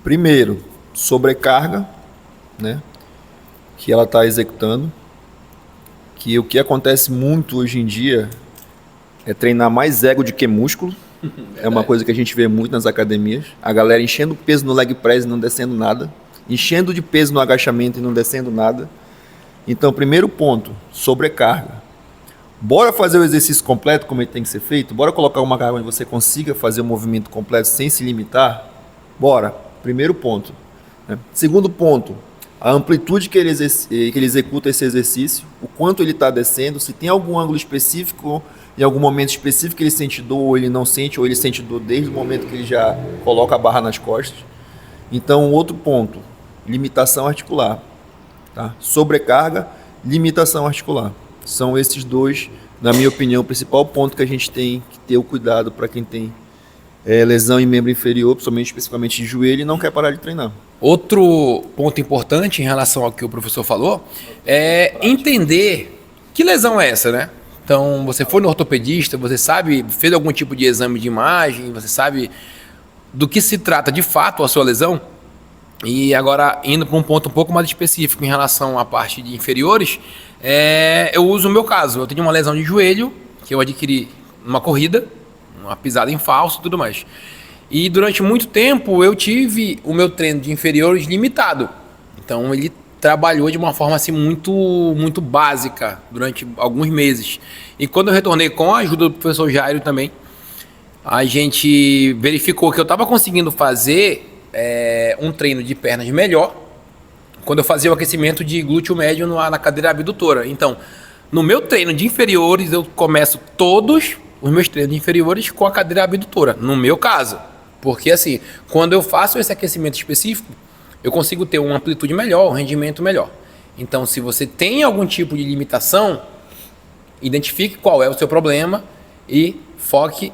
Primeiro, sobrecarga, né, que ela está executando. Que o que acontece muito hoje em dia é treinar mais ego do que músculo. É uma coisa que a gente vê muito nas academias. A galera enchendo peso no leg press e não descendo nada. Enchendo de peso no agachamento e não descendo nada. Então, primeiro ponto, sobrecarga. Bora fazer o exercício completo como ele tem que ser feito? Bora colocar uma carga onde você consiga fazer o movimento completo sem se limitar? Bora. Primeiro ponto. Né? Segundo ponto, a amplitude que ele executa esse exercício, o quanto ele está descendo, se tem algum ângulo específico, em algum momento específico ele sente dor ou ele não sente, ou ele sente dor desde o momento que ele já coloca a barra nas costas. Então, outro ponto, limitação articular. Tá? Sobrecarga, limitação articular. São esses dois, na minha opinião, o principal ponto que a gente tem que ter o cuidado para quem tem lesão em membro inferior, principalmente especificamente de joelho, e não quer parar de treinar. Outro ponto importante em relação ao que o professor falou é entender que lesão é essa, né? Então, você foi no ortopedista, você sabe, fez algum tipo de exame de imagem, você sabe do que se trata de fato a sua lesão. E agora, indo para um ponto um pouco mais específico em relação à parte de inferiores, eu uso o meu caso. Eu tenho uma lesão de joelho que eu adquiri numa corrida, uma pisada em falso e tudo mais. E durante muito tempo eu tive o meu treino de inferiores limitado. Então ele trabalhou de uma forma assim muito básica durante alguns meses. E quando eu retornei com a ajuda do professor Jairo também, a gente verificou que eu estava conseguindo fazer um treino de pernas melhor quando eu fazia o aquecimento de glúteo médio na cadeira abdutora. Então, no meu treino de inferiores, eu começo todos os meus treinos inferiores com a cadeira abdutora, no meu caso. Porque assim, quando eu faço esse aquecimento específico, eu consigo ter uma amplitude melhor, um rendimento melhor. Então, se você tem algum tipo de limitação, identifique qual é o seu problema e foque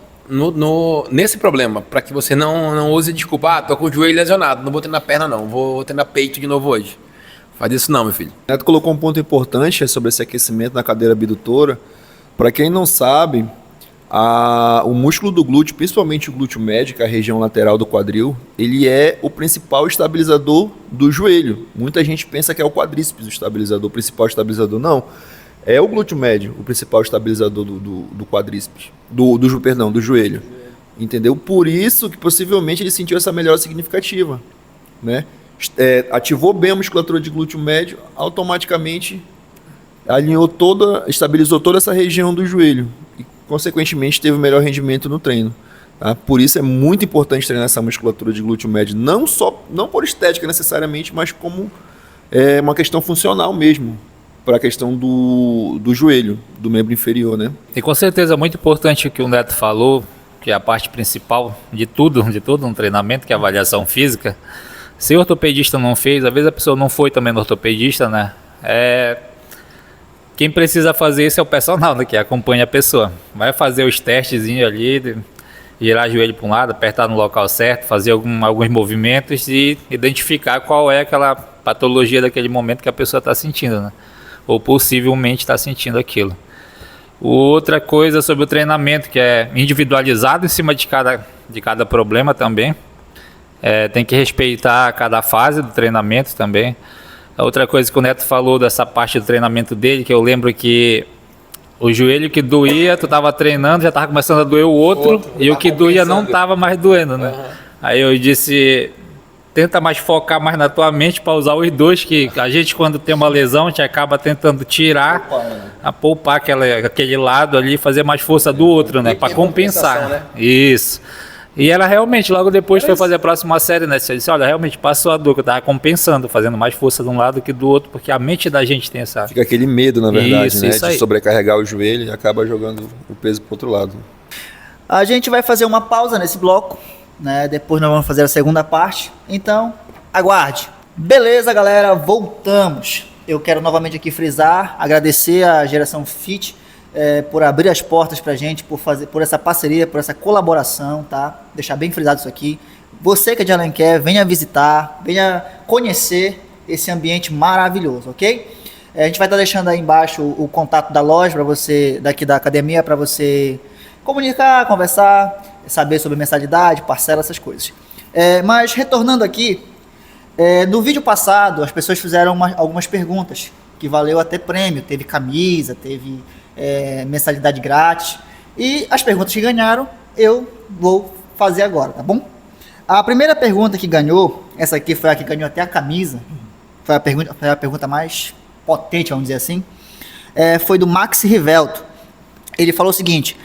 nesse problema, para que você não use desculpa, tô com o joelho lesionado, não vou treinar perna não, vou treinar peito de novo hoje. Faz isso não, meu filho. O Neto colocou um ponto importante sobre esse aquecimento na cadeira abdutora. Para quem não sabe, o músculo do glúteo, principalmente o glúteo médio, que é a região lateral do quadril, ele é o principal estabilizador do joelho. Muita gente pensa que é o quadríceps o principal estabilizador. Não, é o glúteo médio o principal estabilizador do quadríceps, do joelho. Entendeu? Por isso que possivelmente ele sentiu essa melhora significativa, né? Ativou bem a musculatura de glúteo médio, automaticamente estabilizou toda essa região do joelho e, consequentemente, teve o melhor rendimento no treino. Tá? Por isso é muito importante treinar essa musculatura de glúteo médio, não por estética necessariamente, mas como uma questão funcional mesmo, para a questão do joelho, do membro inferior, né? E com certeza é muito importante o que o Neto falou, que é a parte principal de tudo no treinamento, que é a avaliação física. Se o ortopedista não fez, às vezes a pessoa não foi também no ortopedista, né? Quem precisa fazer isso é o personal, né, que acompanha a pessoa. Vai fazer os testezinhos ali, girar o joelho para um lado, apertar no local certo, fazer alguns movimentos e identificar qual é aquela patologia daquele momento que a pessoa está sentindo, né? Ou possivelmente está sentindo aquilo. Outra coisa sobre o treinamento, que é individualizado em cima de cada problema também. Tem que respeitar cada fase do treinamento também. A outra coisa que o Neto falou dessa parte do treinamento dele, que eu lembro que o joelho que doía, tu estava treinando, já estava começando a doer o outro e o que doía não estava mais doendo, né? Uhum. Aí eu disse, tenta mais focar mais na tua mente para usar os dois, que a gente quando tem uma lesão, a gente acaba tentando tirar, poupar aquele lado ali, fazer mais força do outro, né? Para compensar. Né? Isso. E ela realmente, logo depois, foi fazer a próxima série, né? Você disse, olha, realmente passou a dor, que eu tava compensando, fazendo mais força de um lado que do outro, porque a mente da gente tem essa... Fica aquele medo, na verdade, isso, né? Isso de sobrecarregar o joelho e acaba jogando o peso pro outro lado. A gente vai fazer uma pausa nesse bloco, né? Depois nós vamos fazer a segunda parte. Então, aguarde. Beleza, galera, voltamos. Eu quero novamente aqui frisar, agradecer a Geração Fit, por abrir as portas pra gente, por essa parceria, por essa colaboração, tá? Deixar bem frisado isso aqui. Você que é de Alenquer, venha visitar, venha conhecer esse ambiente maravilhoso, ok? A gente vai estar deixando aí embaixo o contato da loja para você, daqui da academia, para você comunicar, conversar, saber sobre mensalidade, parcela, essas coisas. Mas retornando aqui, no vídeo passado as pessoas fizeram algumas perguntas, que valeu até prêmio, teve camisa, teve... mensalidade grátis, e as perguntas que ganharam eu vou fazer agora, tá bom? A primeira pergunta que ganhou, essa aqui foi a que ganhou até a camisa, foi a pergunta mais potente, vamos dizer assim, foi do Max Rivelto. Ele falou o seguinte: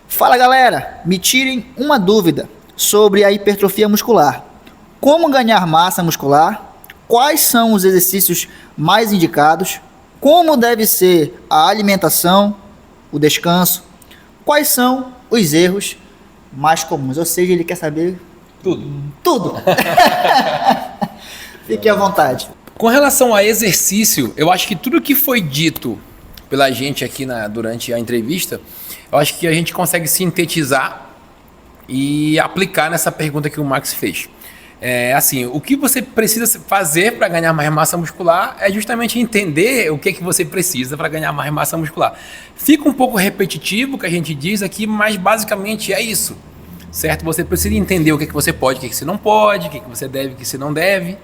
fala galera, me tirem uma dúvida sobre a hipertrofia muscular, como ganhar massa muscular, quais são os exercícios mais indicados, como deve ser a alimentação, o descanso, quais são os erros mais comuns. Ou seja, ele quer saber tudo. Fique à vontade. Com relação a exercício, eu acho que tudo que foi dito pela gente aqui durante a entrevista, eu acho que a gente consegue sintetizar e aplicar nessa pergunta que o Max fez. Assim, o que você precisa fazer para ganhar mais massa muscular é justamente entender o que você precisa para ganhar mais massa muscular. Fica um pouco repetitivo o que a gente diz aqui, mas basicamente é isso, certo? Você precisa entender o que você pode, o que você não pode, o que você deve, o que você não deve,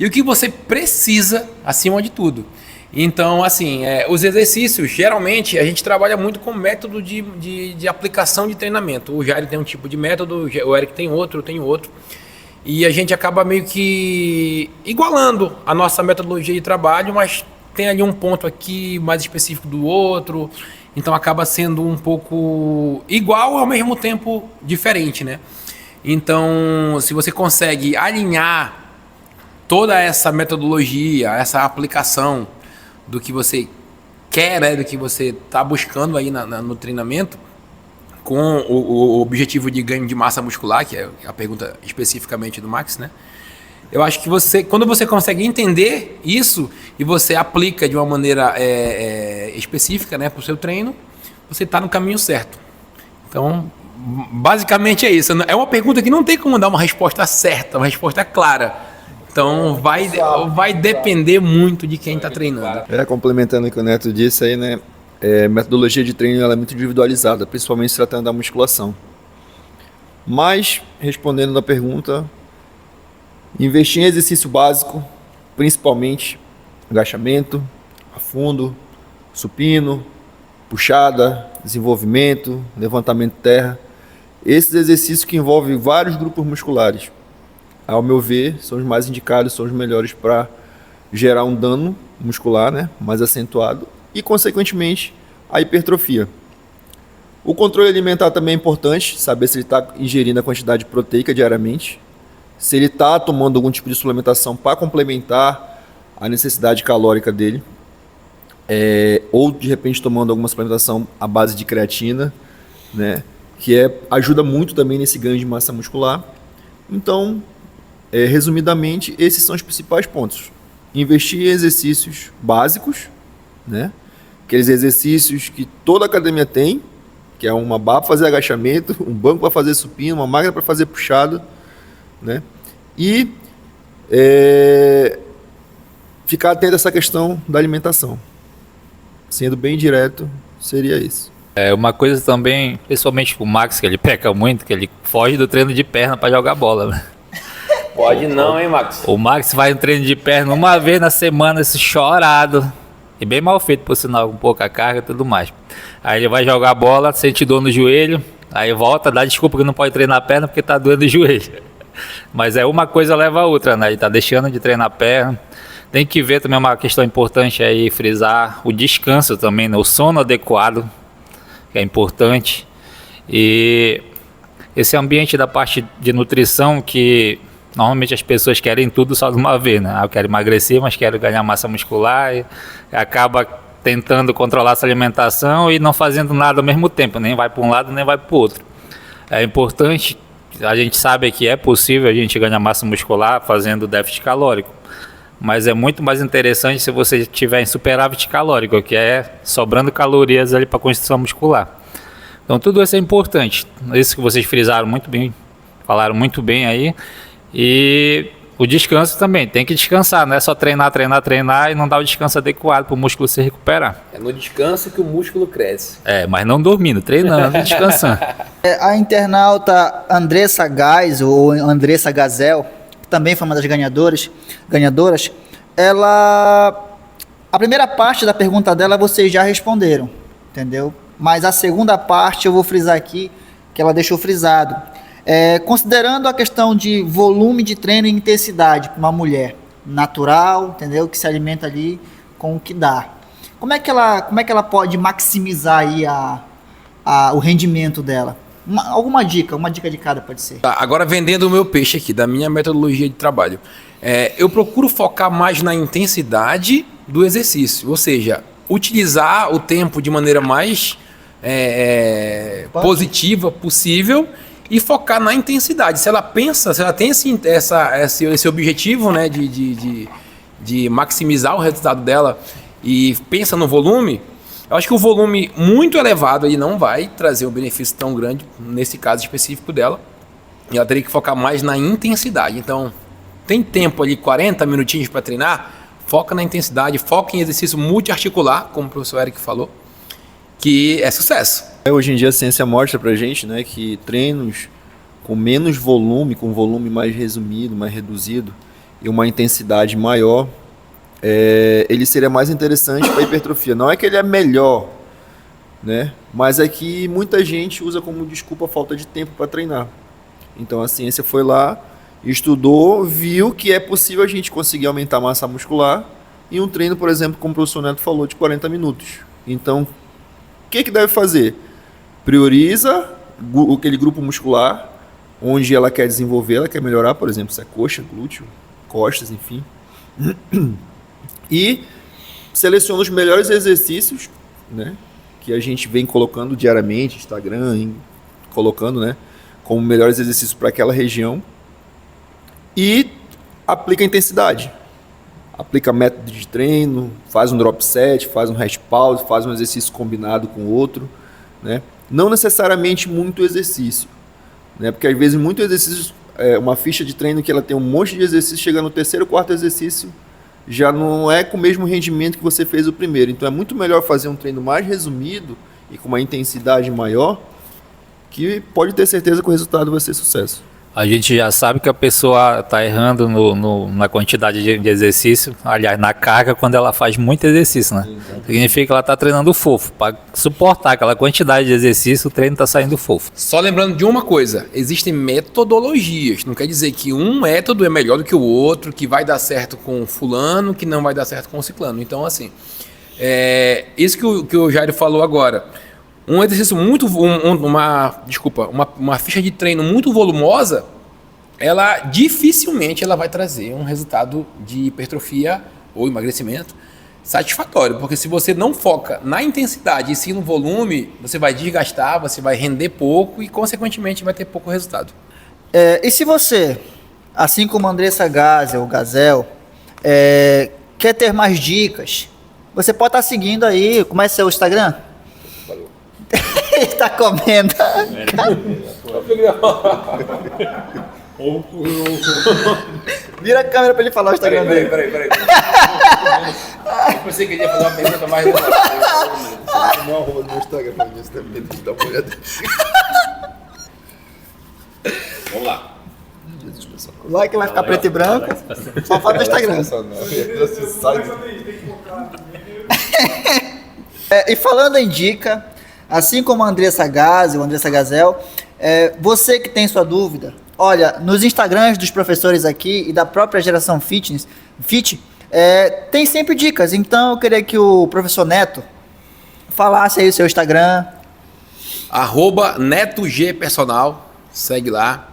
e o que você precisa acima de tudo. Então, assim, os exercícios, geralmente, a gente trabalha muito com método de aplicação de treinamento. O Jair tem um tipo de método, o Eric tem outro, eu tenho outro. E a gente acaba meio que igualando a nossa metodologia de trabalho, mas tem ali um ponto aqui mais específico do outro, então acaba sendo um pouco igual ao mesmo tempo diferente, né? Então, se você consegue alinhar toda essa metodologia, essa aplicação do que você quer, né, do que você está buscando aí no treinamento, com o objetivo de ganho de massa muscular, que é a pergunta especificamente do Max, né? Eu acho que quando você consegue entender isso e você aplica de uma maneira específica, né, para o seu treino, você está no caminho certo. Então, basicamente é isso. É uma pergunta que não tem como dar uma resposta certa, uma resposta clara. Então, vai depender muito de quem está treinando. Complementando o que o Neto disse aí, né? Metodologia de treino ela é muito individualizada, principalmente se tratando da musculação. Mas, respondendo na pergunta, investir em exercício básico, principalmente agachamento, afundo, supino, puxada, desenvolvimento, levantamento de terra. Esses exercícios que envolvem vários grupos musculares, ao meu ver, são os mais indicados, são os melhores para gerar um dano muscular, né, mais acentuado e, consequentemente, a hipertrofia. O controle alimentar também é importante, saber se ele está ingerindo a quantidade proteica diariamente, se ele está tomando algum tipo de suplementação para complementar a necessidade calórica dele, ou de repente tomando alguma suplementação à base de creatina, né, que ajuda muito também nesse ganho de massa muscular. Então, resumidamente, esses são os principais pontos. Investir em exercícios básicos, né, aqueles exercícios que toda academia tem, que é uma barra para fazer agachamento, um banco para fazer supino, uma máquina para fazer puxada, né? E ficar atento a essa questão da alimentação. Sendo bem direto, seria isso. Uma coisa também, principalmente o Max, que ele peca muito, que ele foge do treino de perna para jogar bola, né? Pode não, hein, Max? O Max vai em treino de perna uma vez na semana, esse chorado. E bem mal feito, por sinal, com pouca carga e tudo mais. Aí ele vai jogar bola, sente dor no joelho, aí volta, dá desculpa que não pode treinar a perna porque tá doendo o joelho. Mas uma coisa leva a outra, né? Ele tá deixando de treinar a perna. Tem que ver também uma questão importante aí, frisar o descanso também, né? O sono adequado, que é importante. E esse ambiente da parte de nutrição que normalmente as pessoas querem tudo só de uma vez, né? Eu quero emagrecer, mas quero ganhar massa muscular e acaba tentando controlar essa alimentação e não fazendo nada ao mesmo tempo, nem vai para um lado nem vai para o outro. É importante, a gente sabe que é possível a gente ganhar massa muscular fazendo déficit calórico, mas é muito mais interessante se você tiver em superávit calórico, que é sobrando calorias ali para a construção muscular. Então tudo isso é importante, isso que vocês frisaram muito bem, falaram muito bem aí. E o descanso também, tem que descansar, não é só treinar e não dar o descanso adequado para o músculo se recuperar. É no descanso que o músculo cresce. Mas não dormindo, treinando e descansando. A internauta Andressa Gás, ou Andressa Gazel, que também foi uma das ganhadoras, a primeira parte da pergunta dela vocês já responderam, entendeu? Mas a segunda parte eu vou frisar aqui, que ela deixou frisado. Considerando a questão de volume de treino e intensidade para uma mulher natural, entendeu? Que se alimenta ali com o que dá. Como é que ela pode maximizar aí o rendimento dela? Uma dica de cada pode ser. Tá, agora vendendo o meu peixe aqui, da minha metodologia de trabalho. Eu procuro focar mais na intensidade do exercício, ou seja, utilizar o tempo de maneira mais positiva possível e focar na intensidade. Se ela tem esse objetivo, né, de maximizar o resultado dela e pensa no volume, eu acho que o volume muito elevado ele não vai trazer um benefício tão grande nesse caso específico dela. E ela teria que focar mais na intensidade. Então, tem tempo ali, 40 minutinhos para treinar, foca na intensidade, foca em exercício multiarticular, como o professor Eric falou, que é sucesso. Hoje em dia a ciência mostra pra gente, né, que treinos com menos volume, com volume mais resumido, mais reduzido e uma intensidade maior, ele seria mais interessante para a hipertrofia. Não é que ele é melhor, né, mas é que muita gente usa como desculpa a falta de tempo para treinar. Então a ciência foi lá, estudou, viu que é possível a gente conseguir aumentar a massa muscular em um treino, por exemplo, como o professor Neto falou, de 40 minutos. Então, o que deve fazer? Prioriza aquele grupo muscular onde ela quer desenvolver, ela quer melhorar, por exemplo, se é coxa, glúteo, costas, enfim. E seleciona os melhores exercícios, né, que a gente vem colocando diariamente, Instagram, em colocando, né? Como melhores exercícios para aquela região. E aplica a intensidade. Aplica método de treino, faz um drop set, faz um rest pause, faz um exercício combinado com outro, né? Não necessariamente muito exercício, né? Porque às vezes muito exercício, uma ficha de treino que ela tem um monte de exercício, chega no terceiro, quarto exercício, já não é com o mesmo rendimento que você fez o primeiro. Então é muito melhor fazer um treino mais resumido e com uma intensidade maior, que pode ter certeza que o resultado vai ser sucesso. A gente já sabe que a pessoa está errando na quantidade de exercício, aliás, na carga, quando ela faz muito exercício, né? Significa que ela está treinando fofo. Para suportar aquela quantidade de exercício, o treino está saindo fofo. Só lembrando de uma coisa, existem metodologias, não quer dizer que um método é melhor do que o outro, que vai dar certo com fulano, que não vai dar certo com o ciclano. Então, assim, isso que o Jairo falou agora, um exercício muito, uma ficha de treino muito volumosa, ela dificilmente ela vai trazer um resultado de hipertrofia ou emagrecimento satisfatório, porque se você não foca na intensidade e sim no volume, você vai desgastar, você vai render pouco e consequentemente vai ter pouco resultado. E se você, assim como a Andressa Gazel, o Gazel, quer ter mais dicas, você pode estar seguindo aí, como é seu Instagram? Ele tá comendo. Vira a câmera pra ele falar o Instagram dele. Peraí. Eu pensei que ele ia fazer uma pergunta mais... Não arroba no meu Instagram pra mim, você também tem que dar uma olhada. Vamos lá. O like vai ficar preto e branco, só falta o Instagram. E falando em dica, assim como a Andressa Gazel, você que tem sua dúvida, olha, nos Instagrams dos professores aqui e da própria Geração Fit, tem sempre dicas. Então eu queria que o professor Neto falasse aí o seu Instagram. @NetoGPersonal, segue lá.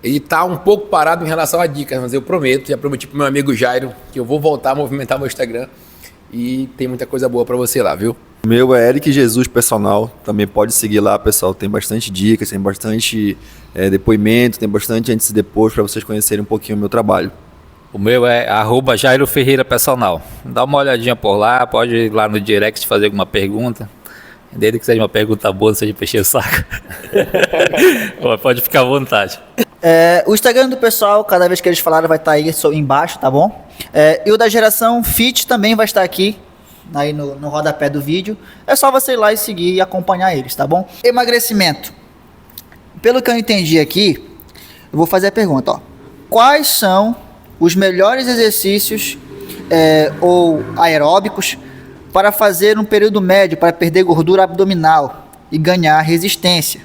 Ele tá um pouco parado em relação a dicas, mas eu prometo, já prometi pro meu amigo Jairo que eu vou voltar a movimentar meu Instagram e tem muita coisa boa para você lá, viu? O meu é Eric Jesus Personal, também pode seguir lá, pessoal. Tem bastante dicas, tem bastante depoimento, tem bastante antes e depois para vocês conhecerem um pouquinho o meu trabalho. O meu é @Jairo Ferreira Personal. Dá uma olhadinha por lá, pode ir lá no direct fazer alguma pergunta. Desde que seja uma pergunta boa, não seja pra encher o saco. Pode ficar à vontade. O Instagram do pessoal, cada vez que eles falarem, vai estar aí embaixo, tá bom? E o da Geração Fit também vai estar aqui, aí no rodapé do vídeo. É só você ir lá e seguir e acompanhar eles, tá bom? Emagrecimento. Pelo que eu entendi aqui, eu vou fazer a pergunta, ó. Quais são os melhores exercícios ou aeróbicos para fazer um período médio, para perder gordura abdominal e ganhar resistência,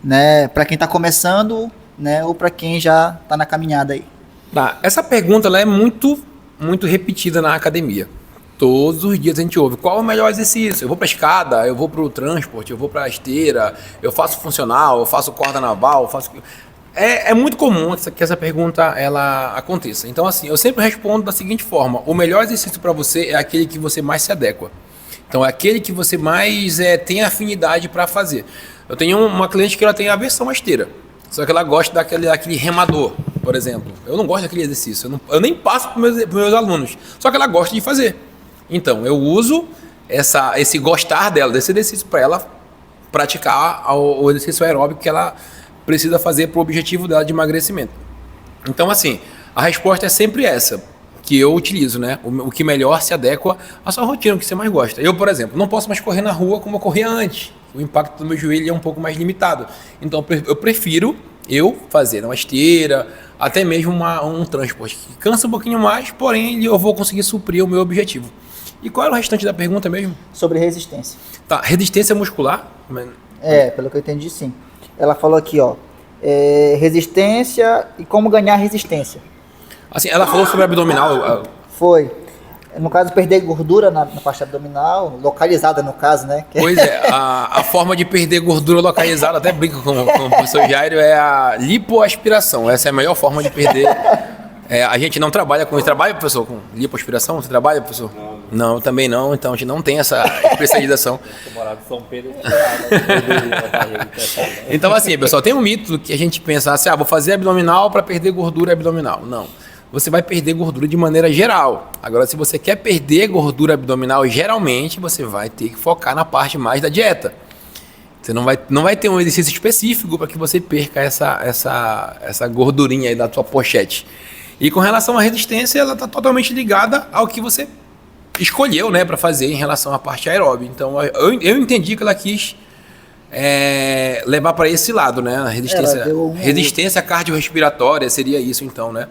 né? Para quem está começando, né? Ou para quem já está na caminhada aí. Essa pergunta ela é muito repetida na academia. Todos os dias a gente ouve qual é o melhor exercício. Eu vou para a escada, eu vou para o transporte, eu vou para a esteira, eu faço funcional, eu faço corda naval, eu faço... É muito comum que essa pergunta ela aconteça. Então, assim, eu sempre respondo da seguinte forma: o melhor exercício para você é aquele que você mais se adequa. Então, é aquele que você mais tem afinidade para fazer. Eu tenho uma cliente que ela tem aversão à esteira, só que ela gosta daquele remador, por exemplo. Eu não gosto daquele exercício, eu nem passo para os meus alunos, só que ela gosta de fazer. Então, eu uso esse gostar dela, desse exercício, para ela praticar o exercício aeróbico que ela precisa fazer para o objetivo dela de emagrecimento. Então, assim, a resposta é sempre essa que eu utilizo, né? O que melhor se adequa à sua rotina, o que você mais gosta. Eu, por exemplo, não posso mais correr na rua como eu corria antes. O impacto do meu joelho é um pouco mais limitado. Então, eu prefiro fazer uma esteira, até mesmo um transporte que cansa um pouquinho mais, porém eu vou conseguir suprir o meu objetivo. E qual era o restante da pergunta mesmo? Sobre resistência. Tá, resistência muscular? Pelo que eu entendi, sim. Ela falou aqui, ó, resistência e como ganhar resistência. Assim, ela falou sobre abdominal. Foi. No caso, perder gordura na parte abdominal, localizada no caso, né? Pois é, a forma de perder gordura localizada, até brinco com o professor Jairo, é a lipoaspiração. Essa é a melhor forma de perder A gente não trabalha com isso. Trabalha, professor, com lipoaspiração? Você trabalha, professor? Não, também não. Então a gente não tem essa especialização. São Pedro. Então, assim, pessoal, tem um mito que a gente pensa assim, vou fazer abdominal para perder gordura abdominal. Não. Você vai perder gordura de maneira geral. Agora, se você quer perder gordura abdominal, geralmente você vai ter que focar na parte mais da dieta. Você não vai ter um exercício específico para que você perca essa gordurinha aí da sua pochete. E com relação à resistência, ela está totalmente ligada ao que você escolheu, né, para fazer em relação à parte aeróbica. Então, eu entendi que ela quis levar para esse lado, né? A resistência cardiorrespiratória seria isso, então, né?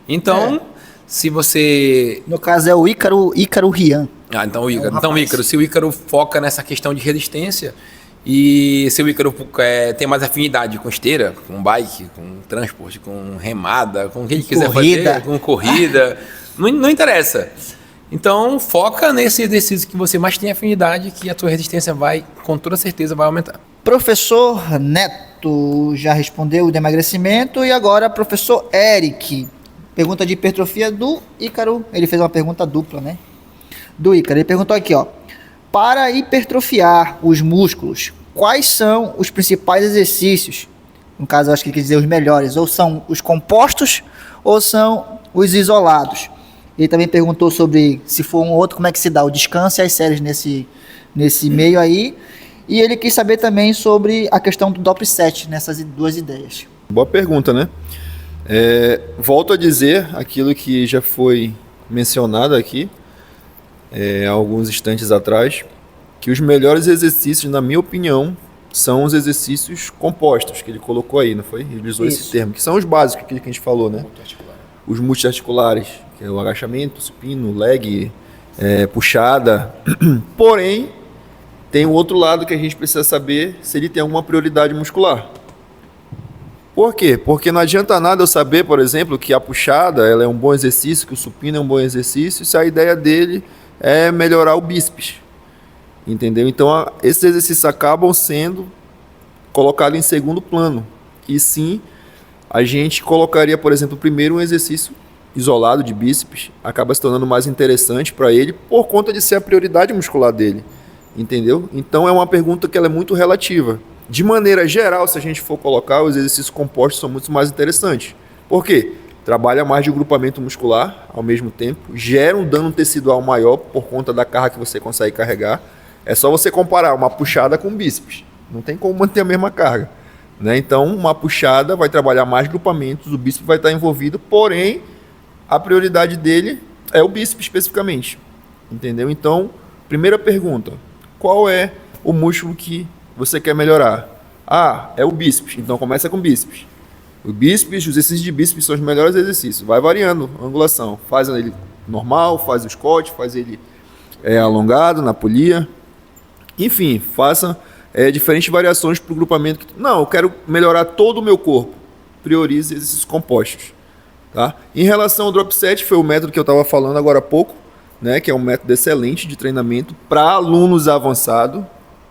Então, se você... No caso é o Ícaro Rian. Então o Ícaro. Então, Ícaro, se o Ícaro foca nessa questão de resistência e se o Ícaro tem mais afinidade com esteira, com bike, com transporte, com remada, com o que ele quiser fazer, com corrida, não interessa. Então, foca nesse exercício que você mais tem afinidade, que a sua resistência com toda certeza, vai aumentar. Professor Neto já respondeu o de emagrecimento e agora professor Eric. Pergunta de hipertrofia do Ícaro. Ele fez uma pergunta dupla, né? Do Ícaro. Ele perguntou aqui, ó. Para hipertrofiar os músculos, quais são os principais exercícios? No caso, eu acho que ele quer dizer os melhores. Ou são os compostos ou são os isolados? Ele também perguntou sobre, se for um ou outro, como é que se dá o descanso e as séries nesse meio aí. E ele quis saber também sobre a questão do drop set nessas duas ideias. Boa pergunta, né? Volto a dizer aquilo que já foi mencionado aqui há alguns instantes atrás, que os melhores exercícios, na minha opinião, são os exercícios compostos, que ele colocou aí, não foi? Ele usou esse termo, que são os básicos que a gente falou, né? Os multiarticulares, que é o agachamento, supino, leg, puxada. Porém, tem o outro lado que a gente precisa saber se ele tem alguma prioridade muscular. Por quê? Porque não adianta nada eu saber, por exemplo, que a puxada ela é um bom exercício, que o supino é um bom exercício, se a ideia dele é melhorar o bíceps. Entendeu? Então, esses exercícios acabam sendo colocados em segundo plano. E sim, a gente colocaria, por exemplo, primeiro um exercício isolado de bíceps, acaba se tornando mais interessante para ele por conta de ser a prioridade muscular dele. Entendeu? Então, é uma pergunta que ela é muito relativa. De maneira geral, se a gente for colocar, os exercícios compostos são muito mais interessantes. Por quê? Trabalha mais de grupamento muscular ao mesmo tempo, gera um dano tecidual maior por conta da carga que você consegue carregar. É só você comparar uma puxada com um bíceps. Não tem como manter a mesma carga, né? Então, uma puxada vai trabalhar mais grupamentos, o bíceps vai estar envolvido, porém, a prioridade dele é o bíceps especificamente. Entendeu? Então, primeira pergunta, qual é o músculo que você quer melhorar? É o bíceps. Então começa com bíceps. O bíceps, os exercícios de bíceps são os melhores exercícios. Vai variando a angulação. Faz ele normal, faz o Scott, faz ele alongado, na polia. Enfim, faça diferentes variações para o grupamento. Não, eu quero melhorar todo o meu corpo. Priorize exercícios compostos. Tá? Em relação ao drop set, foi o método que eu estava falando agora há pouco, né, que é um método excelente de treinamento para alunos avançados,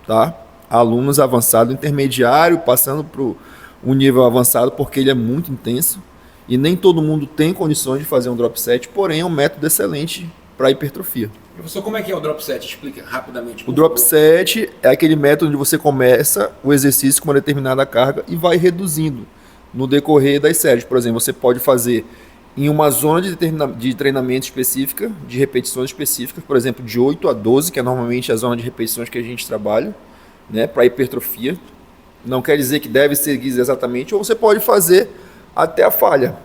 tá? Alunos avançado, intermediário, passando para um nível avançado, porque ele é muito intenso e nem todo mundo tem condições de fazer um drop set, porém é um método excelente para hipertrofia. Professor, como é que é o drop set? Explica rapidamente. O drop set é aquele método onde você começa o exercício com uma determinada carga e vai reduzindo no decorrer das séries. Por exemplo, você pode fazer em uma zona de treinamento específica, de repetições específicas, por exemplo, de 8 a 12, que é normalmente a zona de repetições que a gente trabalha, né, para hipertrofia. Não quer dizer que deve seguir exatamente, ou você pode fazer até a falha.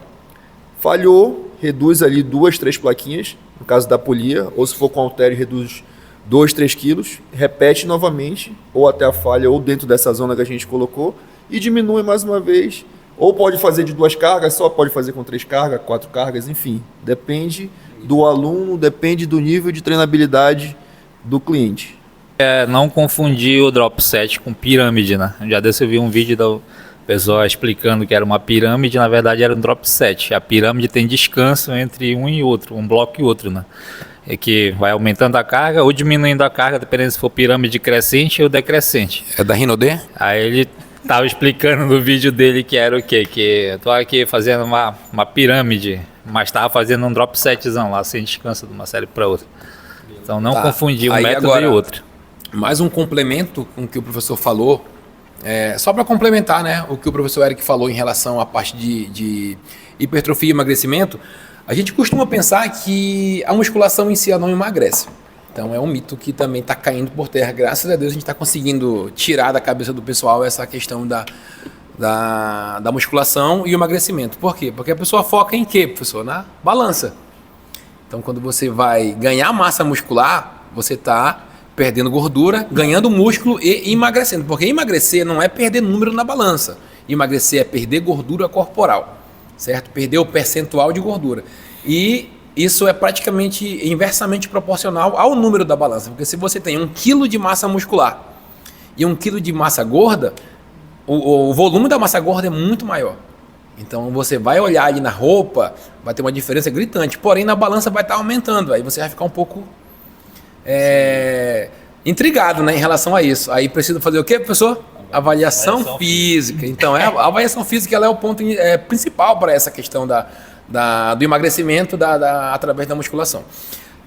Falhou, reduz ali 2, 3 plaquinhas, no caso da polia, ou se for com halter, reduz 2, 3 quilos, repete novamente, ou até a falha, ou dentro dessa zona que a gente colocou, e diminui mais uma vez, ou pode fazer de 2 cargas, só pode fazer com 3 cargas, 4 cargas, enfim. Depende do aluno, depende do nível de treinabilidade do cliente. Não confundir o drop set com pirâmide, né? Já desse eu vi um vídeo da pessoa explicando que era uma pirâmide, na verdade era um drop set. A pirâmide tem descanso entre um e outro, um bloco e outro, né? É que vai aumentando a carga ou diminuindo a carga, dependendo se for pirâmide crescente ou decrescente. É da Rinode? Aí ele estava explicando no vídeo dele que era o quê? Que eu tô aqui fazendo uma pirâmide, mas estava fazendo um drop setzão lá, sem descanso de uma série para outra. Então não Tá. confundir um Aí método agora, e outro. Mais um complemento com o que o professor falou, só para complementar, né, o que o professor Eric falou em relação à parte de hipertrofia e emagrecimento, a gente costuma pensar que a musculação em si ela não emagrece. Então é um mito que também está caindo por terra. Graças a Deus a gente está conseguindo tirar da cabeça do pessoal essa questão da musculação e o emagrecimento. Por quê? Porque a pessoa foca em quê, professor? Na balança. Então quando você vai ganhar massa muscular, você está perdendo gordura, ganhando músculo e emagrecendo. Porque emagrecer não é perder número na balança. Emagrecer é perder gordura corporal, certo? Perder o percentual de gordura. E isso é praticamente inversamente proporcional ao número da balança. Porque se você tem 1 kg de massa muscular e 1 kg de massa gorda, o volume da massa gorda é muito maior. Então você vai olhar ali na roupa, vai ter uma diferença gritante. Porém, na balança vai estar aumentando. Aí você vai ficar um pouco intrigado, né, em relação a isso. Aí precisa fazer o quê, professor? Avaliação física. Então, a avaliação física ela é o ponto principal para essa questão do emagrecimento através da musculação.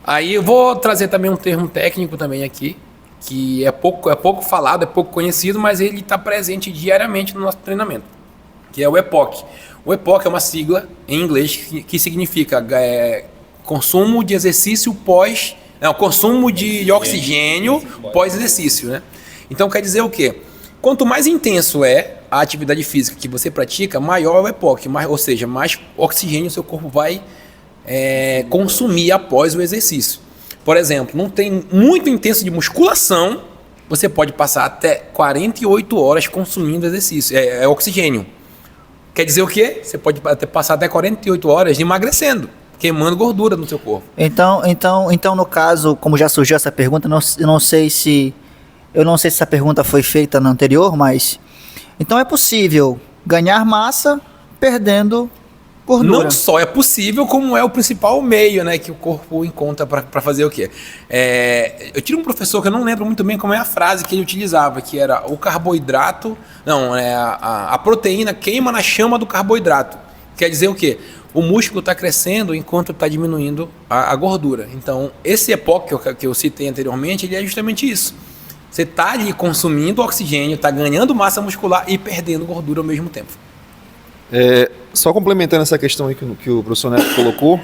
Aí eu vou trazer também um termo técnico também aqui, que é pouco falado, é pouco conhecido, mas ele está presente diariamente no nosso treinamento, que é o EPOC. O EPOC é uma sigla em inglês que significa consumo de exercício consumo de oxigênio pós-exercício, né? Então quer dizer o quê? Quanto mais intenso é a atividade física que você pratica, maior é o EPOC, ou seja, mais oxigênio o seu corpo vai consumir após o exercício. Por exemplo, num treino muito intenso de musculação, você pode passar até 48 horas consumindo exercício, oxigênio. Quer dizer o quê? Você pode até passar até 48 horas emagrecendo, queimando gordura no seu corpo. Então, no caso, como já surgiu essa pergunta, eu não sei se essa pergunta foi feita no anterior, mas então é possível ganhar massa perdendo gordura. Não só é possível, como é o principal meio, né, que o corpo encontra para fazer o quê? Eu tive um professor que eu não lembro muito bem como é a frase que ele utilizava, que era o carboidrato, a proteína queima na chama do carboidrato. Quer dizer o quê? O músculo está crescendo enquanto está diminuindo a gordura. Então, esse EPOC que eu citei anteriormente, ele é justamente isso. Você está ali consumindo oxigênio, está ganhando massa muscular e perdendo gordura ao mesmo tempo. Só complementando essa questão aí que o professor Neto colocou,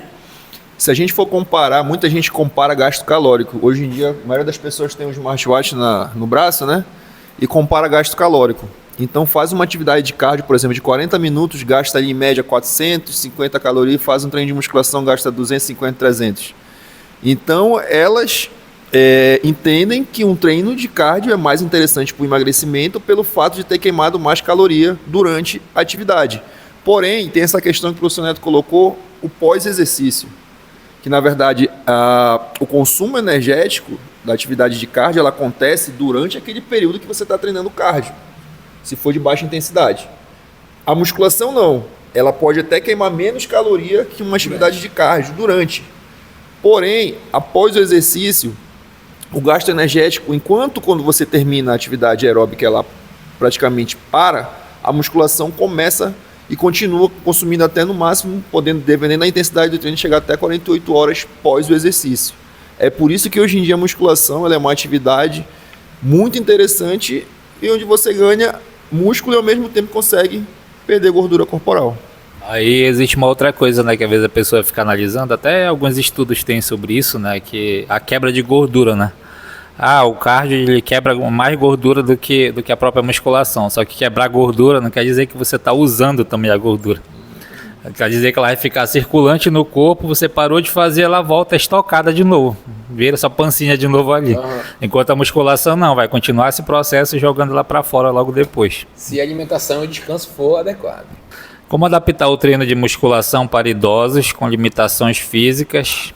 se a gente for comparar, muita gente compara gasto calórico. Hoje em dia, a maioria das pessoas tem um smartwatch no braço, né? E compara gasto calórico. Então faz uma atividade de cardio, por exemplo, de 40 minutos, gasta ali em média 450 calorias, faz um treino de musculação, gasta 250, 300. Então elas entendem que um treino de cardio é mais interessante para o emagrecimento pelo fato de ter queimado mais caloria durante a atividade. Porém, tem essa questão que o professor Neto colocou, o pós-exercício, que na verdade o consumo energético da atividade de cardio ela acontece durante aquele período que você está treinando cardio, se for de baixa intensidade. A musculação não, ela pode até queimar menos caloria que uma atividade de cardio durante. Porém, após o exercício, o gasto energético, quando você termina a atividade aeróbica, ela praticamente para, a musculação começa e continua consumindo até no máximo, dependendo da intensidade do treino, chegar até 48 horas pós o exercício. É por isso que hoje em dia a musculação ela é uma atividade muito interessante e onde você ganha músculo e ao mesmo tempo consegue perder gordura corporal. Aí existe uma outra coisa, né, que às vezes a pessoa fica analisando, até alguns estudos têm sobre isso, né, que a quebra de gordura, né. O cardio ele quebra mais gordura do que a própria musculação, só que quebrar gordura não quer dizer que você está usando também a gordura. Quer dizer que ela vai ficar circulante no corpo, você parou de fazer, ela volta estocada de novo, vira sua pancinha de novo ali. Enquanto a musculação não, vai continuar esse processo jogando lá para fora logo depois. Se a alimentação e o descanso for adequado. Como adaptar o treino de musculação para idosos com limitações físicas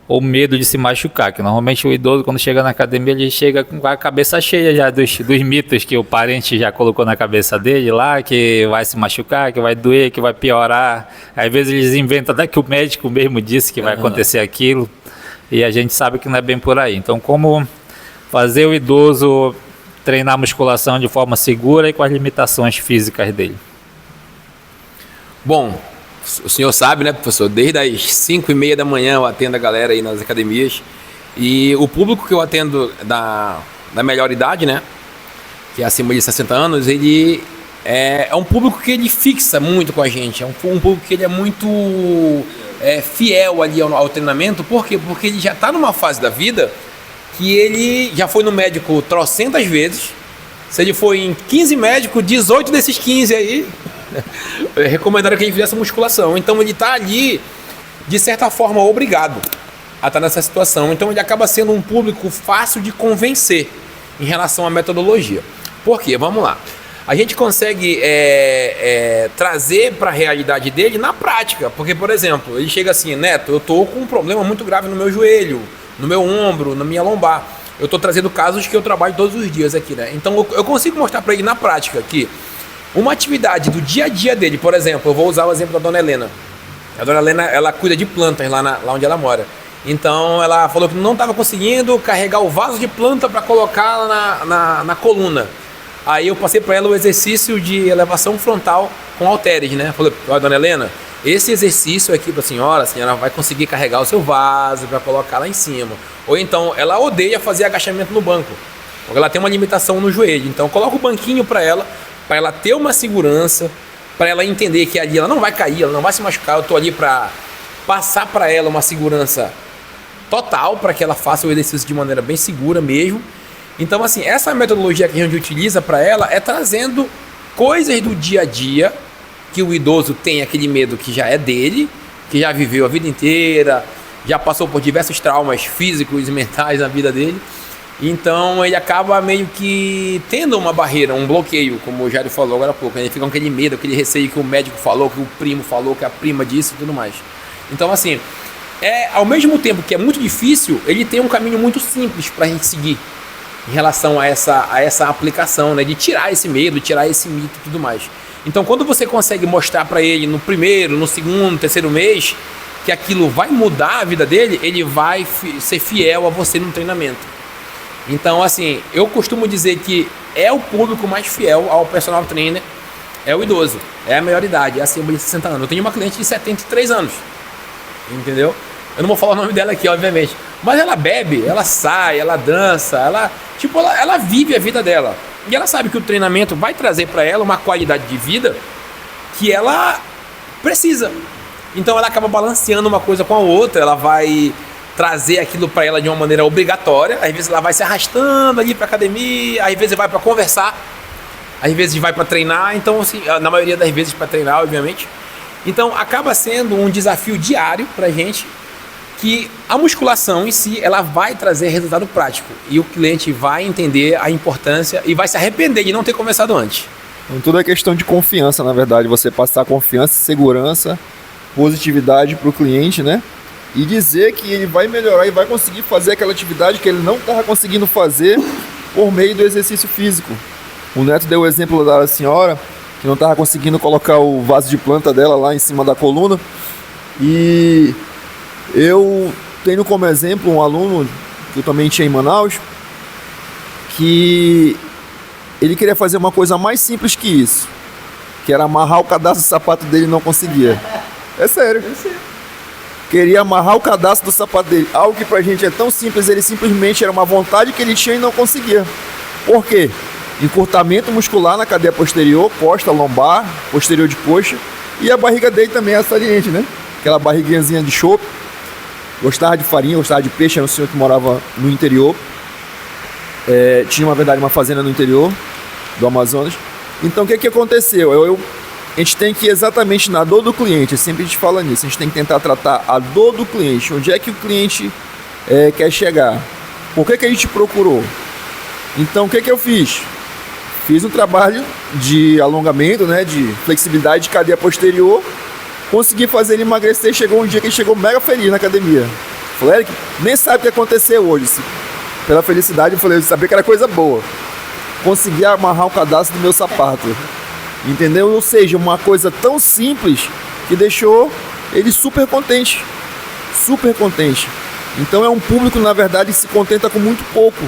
ou medo de se machucar? Que normalmente o idoso, quando chega na academia, ele chega com a cabeça cheia já dos mitos que o parente já colocou na cabeça dele lá, que vai se machucar, que vai doer, que vai piorar. Às vezes eles inventam até que o médico mesmo disse que vai acontecer aquilo, e a gente sabe que não é bem por aí. Então, como fazer o idoso treinar musculação de forma segura e com as limitações físicas dele? Bom, O senhor sabe, né, professor? Desde as 5h30 da manhã eu atendo a galera aí nas academias. E o público que eu atendo da melhor idade, né, que é acima de 60 anos, ele é um público que ele fixa muito com a gente. É um público que ele é muito fiel ali ao treinamento. Por quê? Porque ele já está numa fase da vida que ele já foi no médico trocentas vezes. Se ele foi em 15 médicos, 18 desses 15 aí recomendaram que ele fizesse musculação. Então ele está ali, de certa forma, obrigado a estar nessa situação. Então ele acaba sendo um público fácil de convencer em relação à metodologia. Por quê? Vamos lá. A gente consegue trazer para a realidade dele na prática. Porque, por exemplo, ele chega assim, Neto, eu estou com um problema muito grave no meu joelho, no meu ombro, na minha lombar. Eu estou trazendo casos que eu trabalho todos os dias aqui, né? Então eu consigo mostrar para ele na prática que uma atividade do dia a dia dele, por exemplo, eu vou usar o exemplo da Dona Helena. A Dona Helena, ela cuida de plantas lá onde ela mora. Então ela falou que não estava conseguindo carregar o vaso de planta para colocar na coluna. Aí eu passei para ela o exercício de elevação frontal com halteres, né? Falei, olha, Dona Helena, esse exercício aqui para a senhora vai conseguir carregar o seu vaso para colocar lá em cima. Ou então, ela odeia fazer agachamento no banco, porque ela tem uma limitação no joelho. Então, coloca o banquinho para ela ter uma segurança, para ela entender que ali ela não vai cair, ela não vai se machucar. Eu estou ali para passar para ela uma segurança total, para que ela faça o exercício de maneira bem segura mesmo. Então, assim, essa metodologia que a gente utiliza para ela é trazendo coisas do dia a dia, que o idoso tem aquele medo que já é dele, que já viveu a vida inteira, já passou por diversos traumas físicos e mentais na vida dele. Então ele acaba meio que tendo uma barreira, um bloqueio, como o Jairo falou agora há pouco. Ele fica com aquele medo, aquele receio que o médico falou, que o primo falou, que a prima disse e tudo mais. Então, assim, ao mesmo tempo que é muito difícil, ele tem um caminho muito simples para a gente seguir em relação a essa aplicação, né? De tirar esse medo, tirar esse mito e tudo mais. Então, quando você consegue mostrar para ele no primeiro, no segundo, terceiro mês, que aquilo vai mudar a vida dele, ele vai ser fiel a você no treinamento. Então, assim, eu costumo dizer que é o público mais fiel ao personal trainer, é o idoso, é a melhor idade, é acima de 60 anos. Eu tenho uma cliente de 73 anos, entendeu? Eu não vou falar o nome dela aqui, obviamente, mas ela bebe, ela sai, ela dança, ela vive a vida dela. E ela sabe que o treinamento vai trazer para ela uma qualidade de vida que ela precisa. Então ela acaba balanceando uma coisa com a outra, ela vai trazer aquilo para ela de uma maneira obrigatória. Às vezes ela vai se arrastando ali para academia, às vezes vai para conversar, às vezes vai para treinar. Então, assim, na maioria das vezes para treinar, obviamente. Então acaba sendo um desafio diário para gente, que a musculação em si, ela vai trazer resultado prático e o cliente vai entender a importância e vai se arrepender de não ter começado antes. Então, tudo é questão de confiança, na verdade, você passar confiança, segurança, positividade para o cliente, né? E dizer que ele vai melhorar e vai conseguir fazer aquela atividade que ele não estava conseguindo fazer por meio do exercício físico. O Neto deu o exemplo da senhora que não estava conseguindo colocar o vaso de planta dela lá em cima da coluna, e eu tenho como exemplo um aluno que eu também tinha em Manaus, que ele queria fazer uma coisa mais simples que isso, que era amarrar o cadastro do sapato dele e não conseguia. É sério. Queria amarrar o cadastro do sapato dele, algo que pra gente é tão simples, ele simplesmente era uma vontade que ele tinha e não conseguia. Por quê? Encurtamento muscular na cadeia posterior, costa, lombar, posterior de coxa, e a barriga dele também é saliente, né? Aquela barriguinhazinha de chope. Gostava de farinha, gostava de peixe, era um senhor que morava no interior. Tinha, na verdade, uma fazenda no interior do Amazonas. Então, o que aconteceu? A gente tem que ir exatamente na dor do cliente, sempre a gente fala nisso, a gente tem que tentar tratar a dor do cliente, onde é que o cliente quer chegar, por que a gente procurou. Então, o que eu fiz? Fiz um trabalho de alongamento, né, de flexibilidade de cadeia posterior, consegui fazer ele emagrecer. Chegou um dia que ele chegou mega feliz na academia. Falei, Eric, nem sabe o que aconteceu hoje. Pela felicidade, eu falei, eu sabia que era coisa boa. Consegui amarrar o cadastro do meu sapato. Entendeu? Ou seja, uma coisa tão simples que deixou ele super contente. Super contente. Então é um público, na verdade, que se contenta com muito pouco,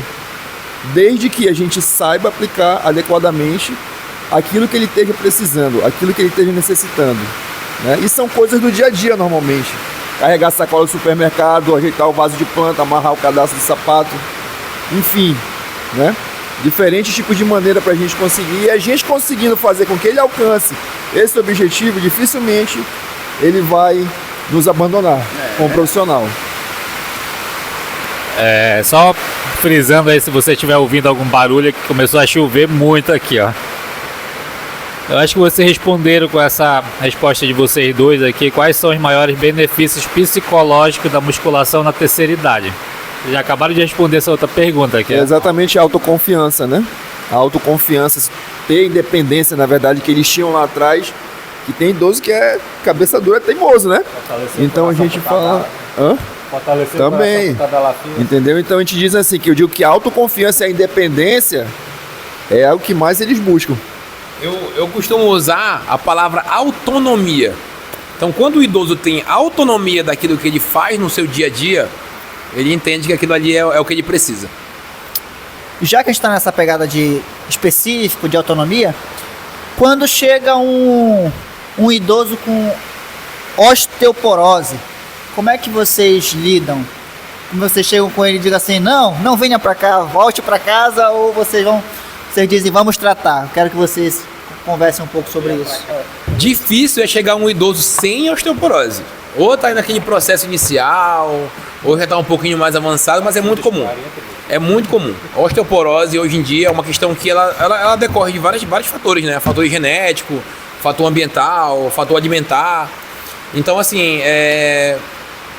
desde que a gente saiba aplicar adequadamente aquilo que ele esteja precisando, aquilo que ele esteja necessitando. né? E são coisas do dia a dia normalmente. Carregar sacola do supermercado, ajeitar o vaso de planta, amarrar o cadastro de sapato, enfim, né? Diferentes tipos de maneira para a gente conseguir, e a gente conseguindo fazer com que ele alcance esse objetivo, dificilmente ele vai nos abandonar como profissional. Só frisando aí, se você estiver ouvindo algum barulho, que começou a chover muito aqui, ó. Eu acho que vocês responderam com essa resposta de vocês dois aqui, quais são os maiores benefícios psicológicos da musculação na terceira idade. Vocês já acabaram de responder essa outra pergunta aqui. É exatamente a autoconfiança, né? A autoconfiança, ter independência, na verdade, que eles tinham lá atrás, que tem idoso que é cabeça dura, teimoso, né? Então a gente fala... Hã? Fortalecer também, entendeu? Então a gente diz assim, que eu digo que a autoconfiança e a independência é o que mais eles buscam. Eu costumo usar a palavra autonomia. Então, quando o idoso tem autonomia daquilo que ele faz no seu dia a dia, ele entende que aquilo ali é o que ele precisa. Já que a gente está nessa pegada de específico, de autonomia, quando chega um idoso com osteoporose, como é que vocês lidam? Vocês chegam com ele e dizem assim, não venha para cá, volte para casa, ou vocês dizem, vamos tratar. Eu quero que vocês conversem um pouco sobre isso. Difícil é chegar um idoso sem osteoporose. Ou está naquele processo inicial, ou já está um pouquinho mais avançado, mas é muito comum. É muito comum. A osteoporose hoje em dia é uma questão que ela decorre de vários fatores, né? Fator genético, fator ambiental, fator alimentar. Então, assim,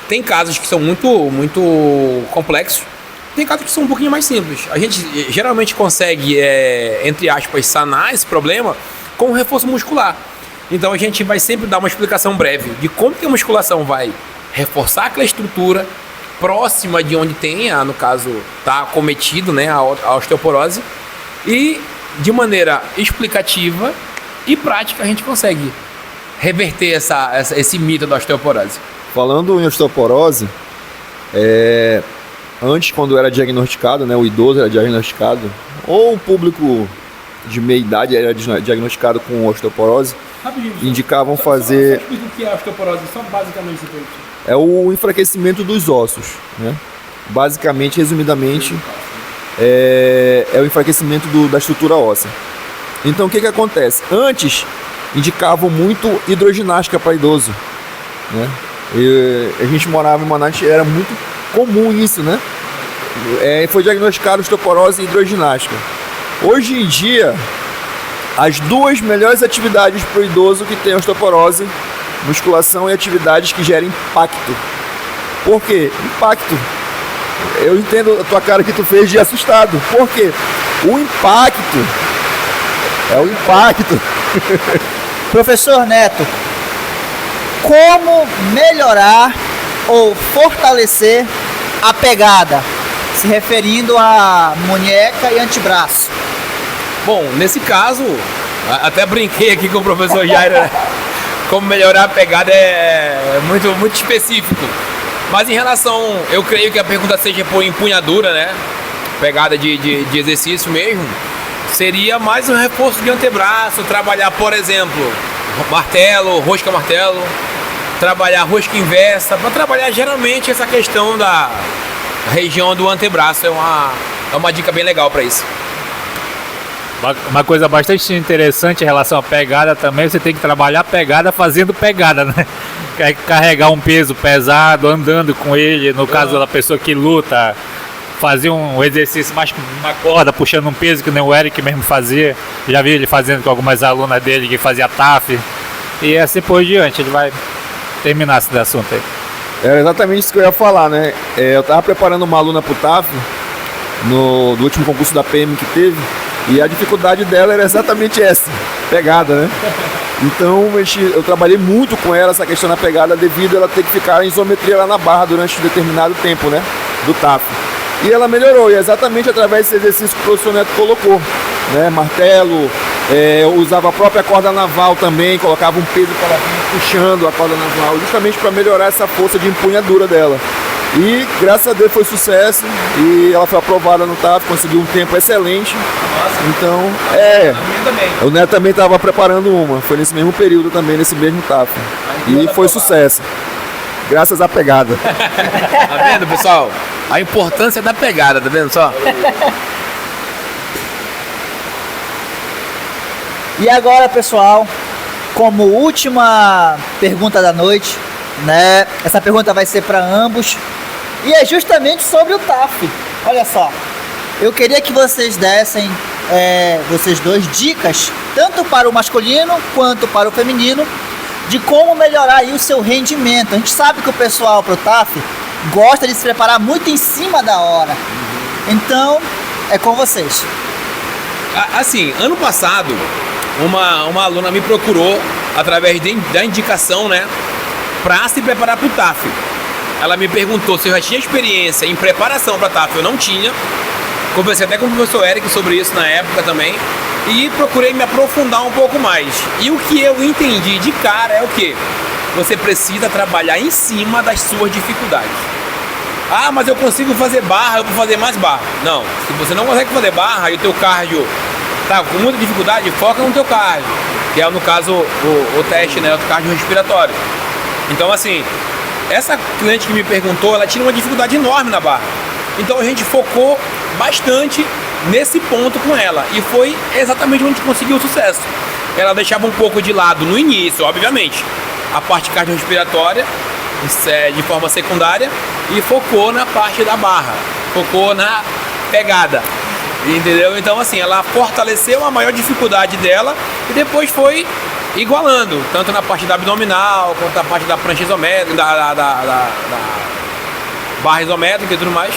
tem casos que são muito complexos, tem casos que são um pouquinho mais simples. A gente geralmente consegue, entre aspas, sanar esse problema com um reforço muscular. Então a gente vai sempre dar uma explicação breve de como que a musculação vai reforçar aquela estrutura próxima de onde tem, no caso, está cometido, né, a osteoporose, e de maneira explicativa e prática a gente consegue reverter esse mito da osteoporose. Falando em osteoporose, antes, quando era diagnosticado, né, o idoso era diagnosticado, ou o público de meia idade era diagnosticado com osteoporose, indicavam fazer... Só explica o que é osteoporose, só basicamente. É o enfraquecimento dos ossos, né? Basicamente, resumidamente, é o enfraquecimento da estrutura óssea. Então, o que acontece? Antes, indicavam muito hidroginástica para idoso, né? A gente morava em Manaus, era muito comum isso, né? Foi diagnosticado osteoporose e hidroginástica. Hoje em dia, as duas melhores atividades para o idoso que tem osteoporose, musculação e atividades que gerem impacto. Por quê? Impacto. Eu entendo a tua cara que tu fez de assustado. Por quê? O impacto é o impacto. Professor Neto, como melhorar ou fortalecer a pegada, se referindo a munheca e antebraço? Bom, nesse caso, até brinquei aqui com o professor Jairo, né? Como melhorar a pegada é muito específico. Mas em relação, eu creio que a pergunta seja por empunhadura, né? Pegada de exercício mesmo. Seria mais um reforço de antebraço, trabalhar, por exemplo, martelo, rosca martelo, trabalhar rosca inversa, para trabalhar geralmente essa questão da região do antebraço. É uma dica bem legal para isso. Uma coisa bastante interessante em relação à pegada também, você tem que trabalhar a pegada fazendo pegada, né? Carregar um peso pesado, andando com ele, no caso da pessoa que luta, fazer um exercício mais com uma corda, puxando um peso, que nem o Eric mesmo fazia. Já vi ele fazendo com algumas alunas dele que fazia TAF. E assim por diante, ele vai terminar esse assunto aí. Era exatamente isso que eu ia falar, né? Eu estava preparando uma aluna para o TAF, do último concurso da PM que teve, e a dificuldade dela era exatamente essa, pegada, né? Então eu trabalhei muito com ela essa questão da pegada, devido a ela ter que ficar em isometria lá na barra durante um determinado tempo, né? Do TAF. E ela melhorou, e exatamente através desse exercício que o professor Neto colocou, né? Martelo, eu usava a própria corda naval também, colocava um peso para ela vir puxando a corda naval, justamente para melhorar essa força de empunhadura dela. E graças a Deus foi sucesso e ela foi aprovada no TAF, conseguiu um tempo excelente. Então, o Neto também estava preparando uma, foi nesse mesmo período também, nesse mesmo TAF. E foi sucesso, graças à pegada. Tá vendo, pessoal? A importância da pegada, tá vendo só? E agora, pessoal, como última pergunta da noite, né? Essa pergunta vai ser para ambos e é justamente sobre o TAF. Olha só, eu queria que vocês dessem, vocês dois, dicas, tanto para o masculino quanto para o feminino, de como melhorar aí o seu rendimento. A gente sabe que o pessoal pro TAF gosta de se preparar muito em cima da hora. Então, é com vocês. Assim, ano passado, uma aluna me procurou através da indicação, né, para se preparar para o TAF. Ela me perguntou se eu já tinha experiência em preparação para TAF. Eu não tinha. Conversei até com o professor Eric sobre isso na época também. E procurei me aprofundar um pouco mais. E o que eu entendi de cara é o quê? Você precisa trabalhar em cima das suas dificuldades. Ah, mas eu consigo fazer barra, eu vou fazer mais barra. Não, se você não consegue fazer barra e o teu cardio tá com muita dificuldade, foca no teu cardio, que é no caso o teste, né, o cardio respiratório. Então assim, essa cliente que me perguntou, ela tinha uma dificuldade enorme na barra. Então a gente focou bastante nesse ponto com ela e foi exatamente onde conseguiu o sucesso. Ela deixava um pouco de lado no início, obviamente, a parte cardiorrespiratória de forma secundária e focou na parte da barra, focou na pegada, entendeu? Então assim, ela fortaleceu a maior dificuldade dela e depois foi igualando, tanto na parte da abdominal quanto na parte da prancha isométrica, da barra isométrica e tudo mais.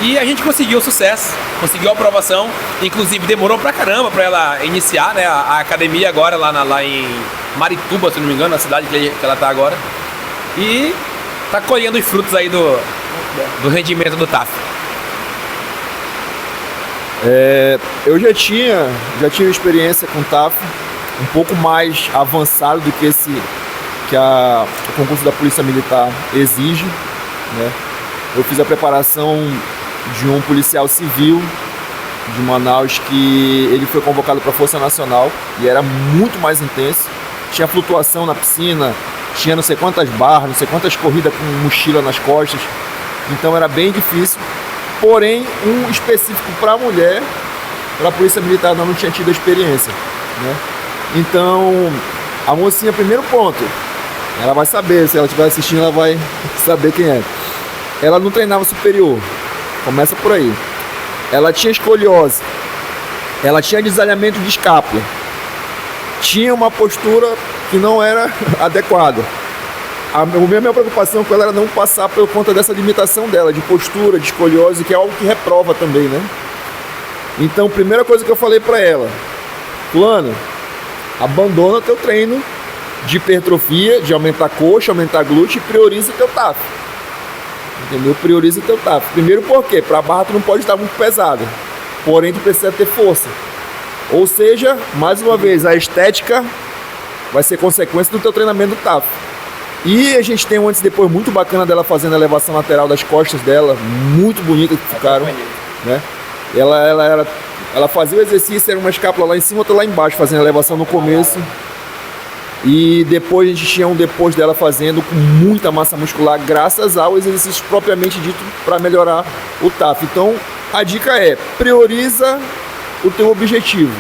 E a gente conseguiu o sucesso, conseguiu a aprovação, inclusive demorou pra caramba pra ela iniciar, né, a academia agora lá em Marituba, se não me engano, na cidade que ela tá agora. E tá colhendo os frutos aí do rendimento do TAF. Eu já tinha experiência com TAF, um pouco mais avançado do que o concurso da Polícia Militar exige, né? Eu fiz a preparação de um policial civil de Manaus que ele foi convocado para a Força Nacional e era muito mais intenso. Tinha flutuação na piscina, tinha não sei quantas barras, não sei quantas corridas com mochila nas costas. Então era bem difícil. Porém, um específico para mulher, para a Polícia Militar não tinha tido a experiência, né? Então, a mocinha, primeiro ponto, ela vai saber, se ela estiver assistindo, ela vai saber quem é. Ela não treinava superior, começa por aí. Ela tinha escoliose, ela tinha desalinhamento de escápula, tinha uma postura que não era adequada. A minha preocupação com ela era não passar por conta dessa limitação dela, de postura, de escoliose, que é algo que reprova também, né? Então, primeira coisa que eu falei pra ela, fulana, abandona teu treino de hipertrofia, de aumentar a coxa, aumentar glúteo e prioriza teu TAF. Entendeu? Prioriza teu TAF. Primeiro porque pra barra tu não pode estar muito pesada, porém tu precisa ter força. Ou seja, mais uma vez, a estética vai ser consequência do teu treinamento do TAF. E a gente tem um antes e depois muito bacana dela fazendo a elevação lateral das costas dela, muito bonita que ficaram, né? Ela fazia o exercício, era uma escápula lá em cima, outra lá embaixo, fazendo a elevação no começo. E depois a gente tinha um depois dela fazendo com muita massa muscular, graças ao exercício propriamente dito para melhorar o TAF. Então a dica é, prioriza o teu objetivo,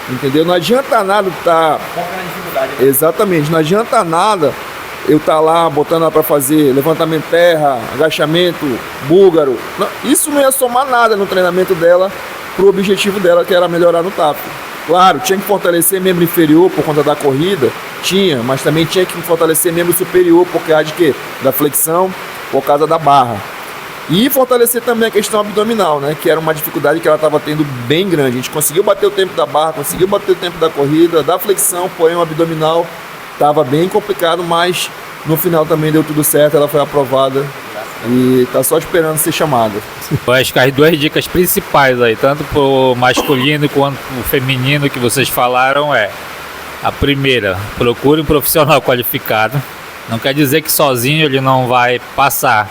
entendeu? Não adianta nada Foca na dificuldade. Exatamente, não adianta nada eu estar lá botando ela para fazer levantamento terra, agachamento, búlgaro. Não, isso não ia somar nada no treinamento dela pro objetivo dela, que era melhorar no TAF. Claro, tinha que fortalecer membro inferior por conta da corrida, mas também tinha que fortalecer membro superior por causa de quê? Da flexão, por causa da barra. E fortalecer também a questão abdominal, né? Que era uma dificuldade que ela estava tendo bem grande. A gente conseguiu bater o tempo da barra, conseguiu bater o tempo da corrida, da flexão, porém o abdominal estava bem complicado, mas no final também deu tudo certo, ela foi aprovada e tá só esperando ser chamada. Eu acho que as duas dicas principais aí, tanto pro masculino quanto pro feminino que vocês falaram a primeira, procure um profissional qualificado. Não quer dizer que sozinho ele não vai passar,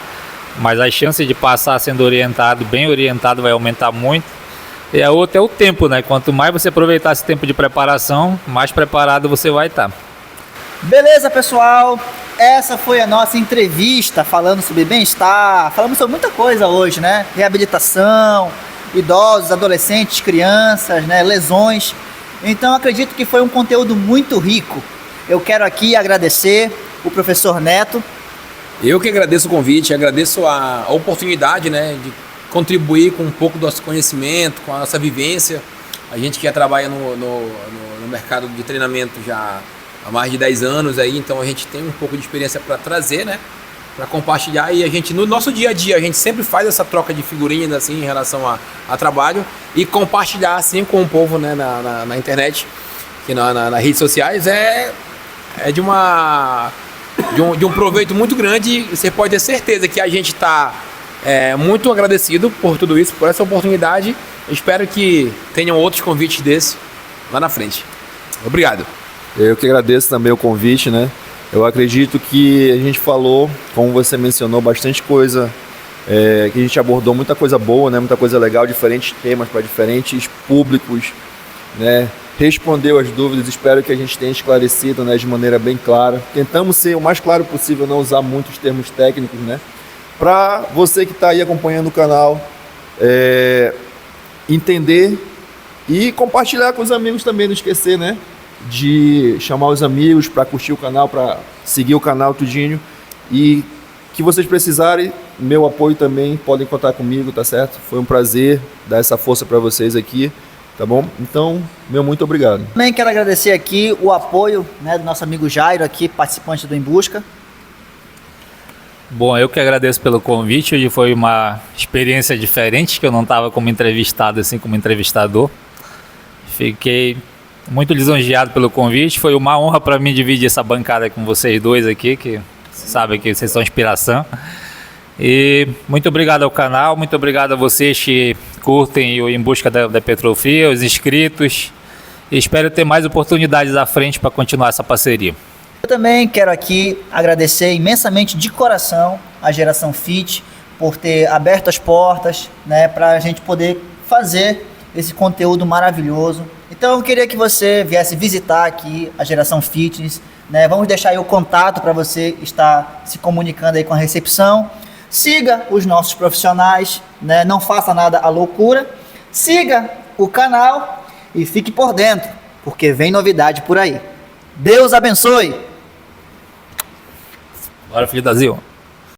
mas as chances de passar sendo orientado, bem orientado, vai aumentar muito. E a outra é o tempo, né? Quanto mais você aproveitar esse tempo de preparação, mais preparado você vai estar. Beleza, pessoal? Essa foi a nossa entrevista falando sobre bem-estar. Falamos sobre muita coisa hoje, né? Reabilitação, idosos, adolescentes, crianças, né? Lesões. Então acredito que foi um conteúdo muito rico. Eu quero aqui agradecer o professor Neto. Eu que agradeço o convite, agradeço a oportunidade, né, de contribuir com um pouco do nosso conhecimento, com a nossa vivência. A gente que trabalha no mercado de treinamento já há mais de 10 anos, aí, então a gente tem um pouco de experiência para trazer, né, para compartilhar. E a gente, no nosso dia a dia, a gente sempre faz essa troca de figurinhas assim, em relação a trabalho e compartilhar assim com o povo, né, na internet, que nas redes sociais é de um proveito muito grande. Você pode ter certeza que a gente está muito agradecido por tudo isso, por essa oportunidade. Espero que tenham outros convites desses lá na frente. Obrigado. Eu que agradeço também o convite, né? Eu acredito que a gente falou, como você mencionou, bastante coisa, que a gente abordou muita coisa boa, né? Muita coisa legal, diferentes temas para diferentes públicos, né? Respondeu as dúvidas, espero que a gente tenha esclarecido, né, de maneira bem clara. Tentamos ser o mais claro possível, não usar muitos termos técnicos, né? Para você que está aí acompanhando o canal, entender e compartilhar com os amigos também, não esquecer, né? De chamar os amigos para curtir o canal, para seguir o canal tudinho. E que vocês precisarem, meu apoio também, podem contar comigo, tá certo? Foi um prazer dar essa força para vocês aqui. Tá bom? Então, meu muito obrigado. Também quero agradecer aqui o apoio, né, do nosso amigo Jairo, aqui, participante do Em Busca. Bom, eu que agradeço pelo convite. Hoje foi uma experiência diferente, que eu não estava como entrevistado, assim como entrevistador. Fiquei muito lisonjeado pelo convite. Foi uma honra para mim dividir essa bancada com vocês dois aqui, que sabem que vocês são inspiração. E muito obrigado ao canal, muito obrigado a vocês que curtem o Em Busca da Hipertrofia, os inscritos. E espero ter mais oportunidades à frente para continuar essa parceria. Eu também quero aqui agradecer imensamente de coração a Geração Fit por ter aberto as portas, né, para a gente poder fazer esse conteúdo maravilhoso. Então eu queria que você viesse visitar aqui a Geração Fitness, né? Vamos deixar aí o contato para você estar se comunicando aí com a recepção. Siga os nossos profissionais, né? Não faça nada à loucura. Siga o canal e fique por dentro, porque vem novidade por aí. Deus abençoe! Bora, filho da Zil.